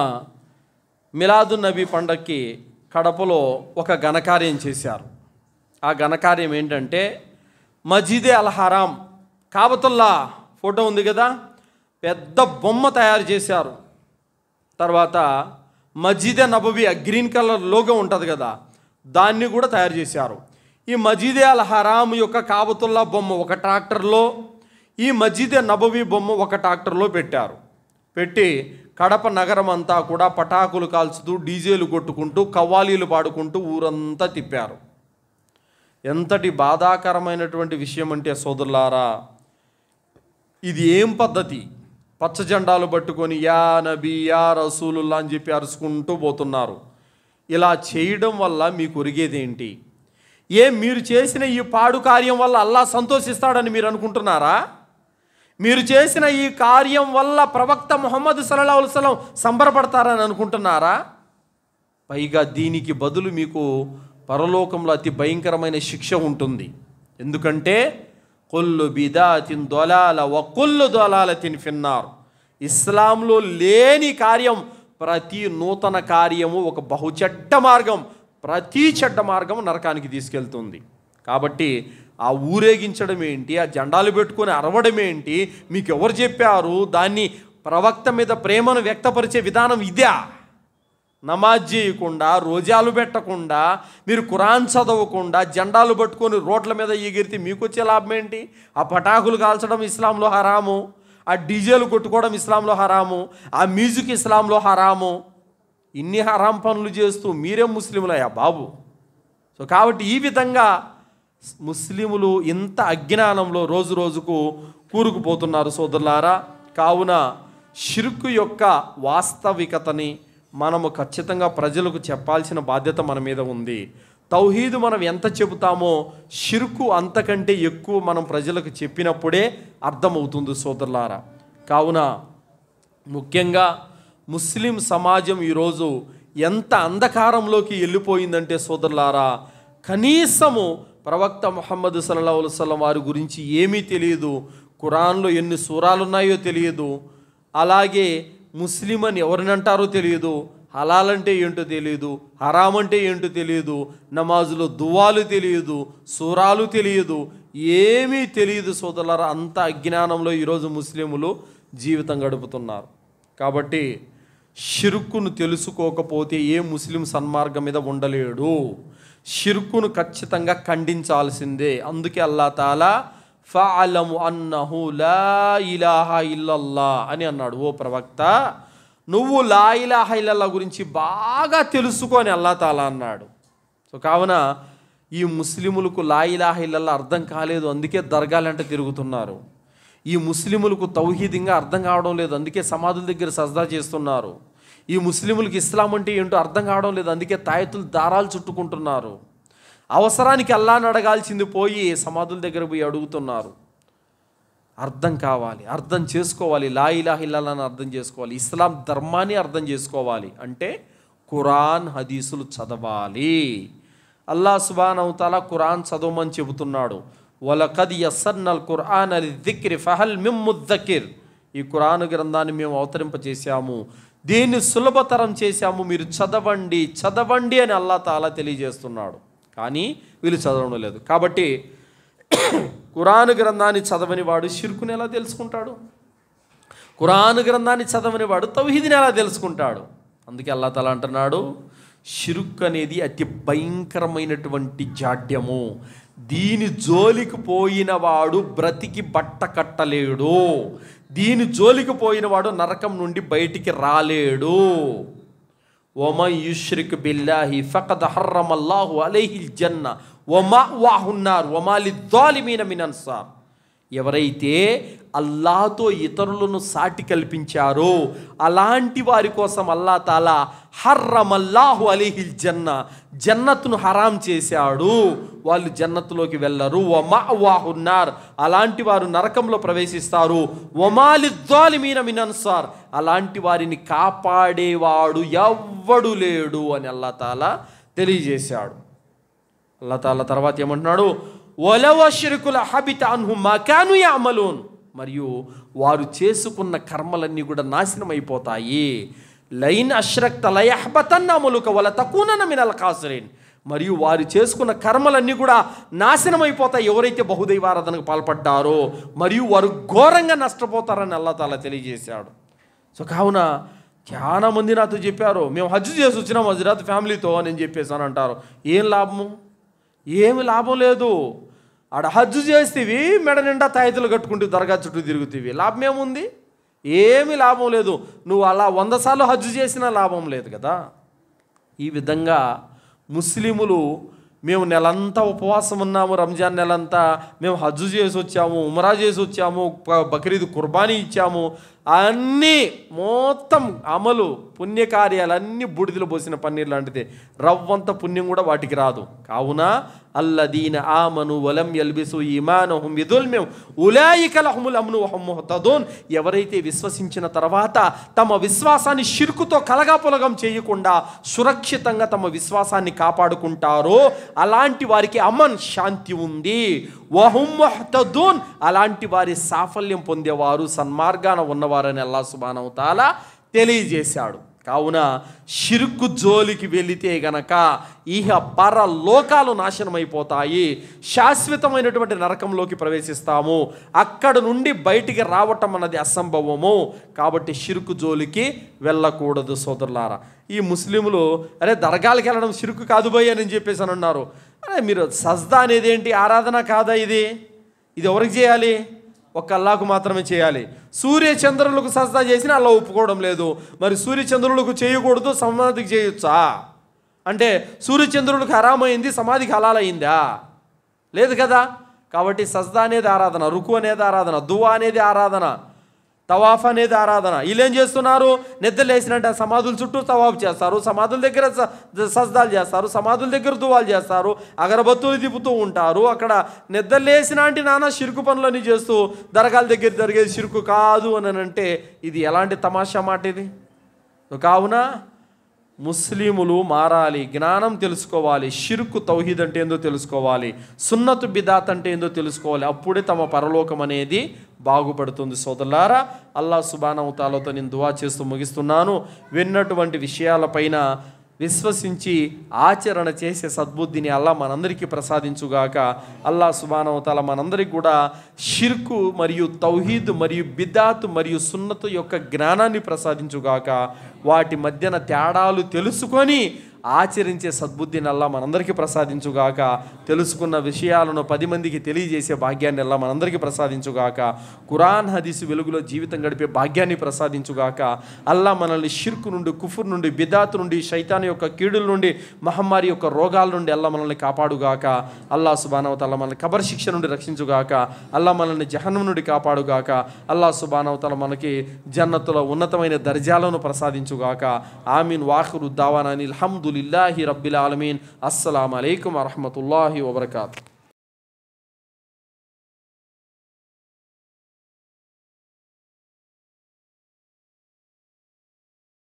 [SPEAKER 1] మిలాదున్ నబీ పండక్కి కడపలో ఒక ఘనకార్యం చేశారు. ఆ ఘనకార్యం ఏంటంటే మస్జిదే అల్ హరాం, కాబతుల్లా ఫోటో ఉంది కదా, పెద్ద బొమ్మ తయారు చేశారు. తర్వాత Masjide Nabawi green colour logo ఉంటుంది కదా, దాన్ని కూడా తయారు చేశారు. ఈ మస్జిదే అల్ హరాం యొక్క కాబతుల్లా బొమ్మ ఒక ట్రాక్టర్లో, ఈ మస్జిదే నబవి బొమ్మ ఒక ట్రాక్టర్లో పెట్టారు. పెట్టి కడప నగరం అంతా కూడా పటాకులు కాల్చుతూ, డీజేలు కొట్టుకుంటూ, కవ్వాలీలు పాడుకుంటూ ఊరంతా తిప్పారు. ఎంతటి బాధాకరమైనటువంటి విషయం అంటే సోదరులారా, ఇది ఏం పద్ధతి? పచ్చ జెండాలు పట్టుకొని యా నబీ యా రసూలుల్లా అని చెప్పి అరుచుకుంటూ పోతున్నారు. ఇలా చేయడం వల్ల మీకు ఒరిగేదేంటి? మీరు చేసిన ఈ పాడు కార్యం వల్ల అల్లాహ్ సంతోషిస్తాడని మీరు అనుకుంటున్నారా? మీరు చేసిన ఈ కార్యం వల్ల ప్రవక్త ముహమ్మద్ సల్లల్లాహు అలైహి వసల్లం సంబరపడతారని అనుకుంటున్నారా? పైగా దీనికి బదులు మీకు పరలోకంలో అతి భయంకరమైన శిక్ష ఉంటుంది. ఎందుకంటే కుల్లు బిదాతిన్ దొలాల వ కుల్లు దొలాలతిన్ ఫిన్నార్. ఇస్లాంలో లేని కార్యం, ప్రతి నూతన కార్యము ఒక బహుచెడ్డ మార్గం, ప్రతి చెడ్డ మార్గం నరకానికి తీసుకెళ్తుంది. కాబట్టి ఆ ఊరేగించడం ఏంటి, ఆ జెండాలు పెట్టుకొని అరవడం ఏంటి, మీకు ఎవరు చెప్పారు? దాన్ని ప్రవక్త మీద ప్రేమను వ్యక్తపరిచే విధానం ఇదా? నమాజ్ చేయకుండా, రోజాలు పెట్టకుండా, మీరు ఖురాన్ చదవకుండా జెండాలు పట్టుకొని రోడ్ల మీద ఎగిరితే మీకు వచ్చే లాభం ఏంటి? ఆ పటాకులు కాల్చడం ఇస్లాంలో హరాము, ఆ డీజేలు కొట్టుకోవడం ఇస్లాంలో హరాము, ఆ మ్యూజిక్ ఇస్లాంలో హరాము. ఇన్ని హరాం పనులు చేస్తూ మీరే ముస్లింలయ్యా బాబు. సో కాబట్టి ఈ విధంగా ముస్లిములు ఇంత అజ్ఞానంలో రోజు రోజుకు కూరుకుపోతున్నారు సోదరులారా. కావున షిర్కు యొక్క వాస్తవికతని మనము ఖచ్చితంగా ప్రజలకు చెప్పాల్సిన బాధ్యత మన మీద ఉంది. తౌహీదు మనం ఎంత చెబుతామో షిర్కు అంతకంటే ఎక్కువ మనం ప్రజలకు చెప్పినప్పుడే అర్థమవుతుంది సోదరులారా. కావున ముఖ్యంగా ముస్లిం సమాజం ఈరోజు ఎంత అంధకారంలోకి వెళ్ళిపోయిందంటే సోదరులారా, కనీసము ప్రవక్త ముహమ్మద్ సల్లల్లాహు అలైహి వసల్లం వారి గురించి ఏమీ తెలియదు, ఖురాన్లో ఎన్ని సూరాలు ఉన్నాయో తెలియదు, అలాగే ముస్లిం అని ఎవరిని అంటారో తెలియదు, హలాల్ అంటే ఏంటో తెలియదు, హరామ్ అంటే ఏంటో తెలియదు, నమాజులో దువాలు తెలియదు, సూరాలు తెలియదు, ఏమీ తెలియదు సోదరులారా. అంత అజ్ఞానంలో ఈరోజు ముస్లిములు జీవితం గడుపుతున్నారు. కాబట్టి షిర్కును తెలుసుకోకపోతే ఏ ముస్లిం సన్మార్గం మీద ఉండలేడు. షిర్కును ఖచ్చితంగా ఖండించాల్సిందే. అందుకే అల్లాహ్ తాలా ఫఅలము అన్నహు లా ఇలాహా ఇల్లల్లా అని అన్నాడు. ఓ ప్రవక్త, నువ్వు లా ఇలాహా ఇల్లల్లా గురించి బాగా తెలుసుకొని అల్లాహ్ తాలా అన్నాడు. సో కావున ఈ ముస్లిములకు లా ఇలాహా ఇల్లల్లా అర్థం కాలేదు, అందుకే దర్గాలంటే తిరుగుతున్నారు. ఈ ముస్లిములకు తౌహీదంగా అర్థం కావడం లేదు, అందుకే సమాధుల దగ్గర సజ్దా చేస్తున్నారు. ఈ ముస్లిములకు ఇస్లాం అంటే ఏంటో అర్థం కావడం లేదు, అందుకే తాయెత్తులు దారాలు చుట్టుకుంటున్నారు. అవసరానికి అల్లాహ్ని అడగాల్సింది పోయి సమాధుల దగ్గర పోయి అడుగుతున్నారు. అర్థం కావాలి, అర్థం చేసుకోవాలి, లా ఇలాహ ఇల్లల్లాహ్ని అర్థం చేసుకోవాలి, ఇస్లాం ధర్మాన్ని అర్థం చేసుకోవాలి. అంటే ఖురాన్ హదీసులు చదవాలి. అల్లాహ్ సుబ్హానహు వ తఆలా ఖురాన్ చదవమని చెబుతున్నాడు. వలకద్ యస్సర్నల్ ఖురాన లిజ్జిక్రి ఫహల్ మిన్ ముద్దకిర్. ఈ ఖురాన్ గ్రంథాన్ని మేము అవతరింపచేశాము, దీన్ని సులభతరం చేశాము, మీరు చదవండి చదవండి అని అల్లాహ్ తాలా తెలియజేస్తున్నాడు. కానీ వీళ్ళు చదవడం లేదు. కాబట్టి ఖురాన్ గ్రంథాన్ని చదవని వాడు షిర్కుని ఎలా తెలుసుకుంటాడు? ఖురాన్ గ్రంథాన్ని చదవని వాడు తౌహీద్ని ఎలా తెలుసుకుంటాడు? అందుకే అల్లాహ్ తాలా అంటున్నాడు, షిర్క్ అనేది అతి భయంకరమైనటువంటి జాడ్యము, దీని జోలికి పోయిన వాడు బ్రతికి బట్ట కట్టలేడు, దీని జోలికి పోయిన వాడు నరకం నుండి బయటికి రాలేడు. వమన్ యుష్రిక్ బిల్లాహి ఫఖద్ హర్రమల్లాహు అలైహిల్ జన్న వమఅవాహున్ నార్ వమా లిజ్జాలిమీన మిన్ అన్సార్. ఎవరైతే అల్లాహతో ఇతరులను సాటి కల్పించారో అలాంటి వారి కోసం అల్లా తాలా హర్రమల్లాహు అలీహిల్ జన్నత్తును హరాం చేశాడు. వాళ్ళు జన్నత్తులోకి వెళ్ళరు. వమఅవాహున్నార్, అలాంటి వారు నరకంలో ప్రవేశిస్తారు. వమాలిజ్జాలిమీన మిన్ అన్సార్, అలాంటి వారిని కాపాడేవాడు ఎవ్వడు లేడు అని అల్లా తాలా తెలియజేశాడు. అల్లా తాలా తర్వాత ఏమంటున్నాడు? వలవశ్రికుల హబిత అన్హుం మా కాను యఅమలూన్, మరియు వారు చేసుకున్న కర్మలన్నీ కూడా నాశనం అయిపోతాయి. లైన్ అష్రక్త లయహ్బతన్న అమలుక వల తకూనన మినల్ ఖాసిరీన్, మరియు వారు చేసుకున్న కర్మలన్నీ కూడా నాశనం అయిపోతాయి ఎవరైతే బహుదైవారాధనకు పాల్పడ్డారో, మరియు వారు ఘోరంగా నష్టపోతారని అల్లా తాలా తెలియజేశాడు. సో కావున చాలామంది నాతో చెప్పారు, మేము హజ్ చేసి వచ్చినాం హజ్రత్ ఫ్యామిలీతో అని చెప్పేసాను అంటారు. ఏం లాభము? ఏమి లాభం లేదు. ఆడ హజ్జు చేస్తేవి మెడ నిండా తాయితులు కట్టుకుంటూ దర్గా చుట్టూ తిరుగుతీవి, లాభం ఏముంది? ఏమి లాభం లేదు. నువ్వు అలా 100 సార్లు హజ్జు చేసినా లాభం లేదు కదా. ఈ విధంగా ముస్లిములు మేము నెలంతా ఉపవాసం ఉన్నాము, రంజాన్ నెలంతా మేము హజ్జు చేసి వచ్చాము, ఉమరా చేసి వచ్చాము, బక్రీద్ కుర్బానీ ఇచ్చాము, అన్నీ మొత్తం అమలు పుణ్యకార్యాలన్నీ బూడిదలు పోసిన పన్నీర్ లాంటిదే. రవ్వంత పుణ్యం కూడా వాటికి రాదు. కావున అల్లదీన ఆమను వలం యల్బిసు ఈమానహుం బిదుల్మిన్ ఉలైక లహుముల్ అమ్ను వహుం ముహ్తదూన్, ఎవరైతే విశ్వసించిన తర్వాత తమ విశ్వాసాన్ని షిర్కుతో కలగాపులగం చేయకుండా సురక్షితంగా తమ విశ్వాసాన్ని కాపాడుకుంటారో అలాంటి వారికి అమన్, శాంతి ఉంది. వహుం ముహ్తదూన్, అలాంటి వారి సాఫల్యం పొందేవారు, సన్మార్గాన ఉన్నవారని అల్లాహ్ సుబ్హానహు వ తఆలా తెలియజేశాడు. కావున షిర్కు జోలికి వెళితే గనక ఇహ పరలోకాలు నాశనమైపోతాయి, శాశ్వతమైనటువంటి నరకంలోకి ప్రవేశిస్తాము, అక్కడ నుండి బయటికి రావటం అన్నది అసంభవము. కాబట్టి షిర్కు జోలికి వెళ్ళకూడదు సోదరులారా. ఈ ముస్లింలు అరే దర్గాలకు వెళ్ళడం షిర్కు కాదు భయ్ అని చెప్పేసి అని అన్నారు. అరే మీరు సజ్దా అనేది ఏంటి? ఆరాధన కాదా ఇది? ఇది ఎవరికి చేయాలి? ఒక్క అల్లాహకు మాత్రమే చేయాలి. సూర్య చంద్రులకు సజ్దా చేసినా అల్లా ఒప్పుకోవడం లేదు. మరి సూర్య చంద్రులకు చేయకూడదు, సమాధికి చేయొచ్చా అంటే సూర్యచంద్రులకు హరామైంది, సమాధికి హలాలైందా? లేదు కదా. కాబట్టి సజ్దా అనేది ఆరాధన, రుకు అనేది ఆరాధన, దువా అనేది ఆరాధన, తవాఫ్ అనేది ఆరాధన. వీళ్ళేం చేస్తున్నారు? నిద్రలేసినట్టు సమాధుల చుట్టూ తవాఫ్ చేస్తారు, సమాధుల దగ్గర సజ్దాలు చేస్తారు, సమాధుల దగ్గర దువాలు చేస్తారు, అగరబత్తులు తిప్పుతూ ఉంటారు. అక్కడ నిద్రలేసినాంటి నానా షిర్కు పనులని చేస్తూ దర్గాల దగ్గర జరిగేది షిర్కు కాదు అని అంటే ఇది ఎలాంటి తమాషా మాట ఇది? కావున ముస్లిములు మారాలి, జ్ఞానం తెలుసుకోవాలి, షిర్కు తౌహీద్ అంటే ఏందో తెలుసుకోవాలి, సున్నతు బిదాత్ అంటే ఏందో తెలుసుకోవాలి. అప్పుడే తమ పరలోకం అనేది బాగుపడుతుంది. సోదరులారా, అల్లాహ్ సుబ్హానహు వ తఆలాతో నేను దువా చేస్తూ ముగిస్తున్నాను. విన్నటువంటి విషయాలపైన విశ్వసించి ఆచరణ చేసే సద్బుద్ధిని అల్లాహ్ మనందరికీ ప్రసాదించుగాక. అల్లాహ్ సుబ్హానహు వ తఆలా మనందరికీ కూడా షిర్కు మరియు తౌహీద్ మరియు బిదాత్ మరియు సున్నతు యొక్క జ్ఞానాన్ని ప్రసాదించుగాక. వాటి మధ్యన తేడాలు తెలుసుకొని ఆచరించే సద్బుద్ధిని అల్లాహ్ మనందరికీ ప్రసాదించుగాక. తెలుసుకున్న విషయాలను 10 మందికి తెలియజేసే భాగ్యాన్ని అల్లాహ్ మనందరికీ ప్రసాదించుగాక. ఖురాన్ హదీసు వెలుగులో జీవితం గడిపే భాగ్యాన్ని ప్రసాదించుగాక. అల్లాహ్ మనల్ని షిర్కు నుండి, కుఫర్ నుండి, బిదాత్ నుండి, శైతాన్ యొక్క కీడుల నుండి, మహమ్మారి యొక్క రోగాల నుండి అల్లాహ్ మనల్ని కాపాడుగాక. అల్లాహ్ సుబ్హానహు వ తఆలా మనల్ని కబర్ శిక్ష నుండి రక్షించుగాక. అల్లాహ్ మనల్ని జహన్నం నుండి కాపాడుగాక. అల్లాహ్ సుబ్హానహు వ తఆలా మనకి జన్నతులో ఉన్నతమైన దర్జాలను ప్రసాదించుగాక. ఆమీన్. వాఖిరు దావానా అనిల్ హమ్దులిల్లాహి రబ్బిల్ ఆలమీన్. అస్సలాము అలైకుం వరహ్మతుల్లాహి వబరకాతుహు.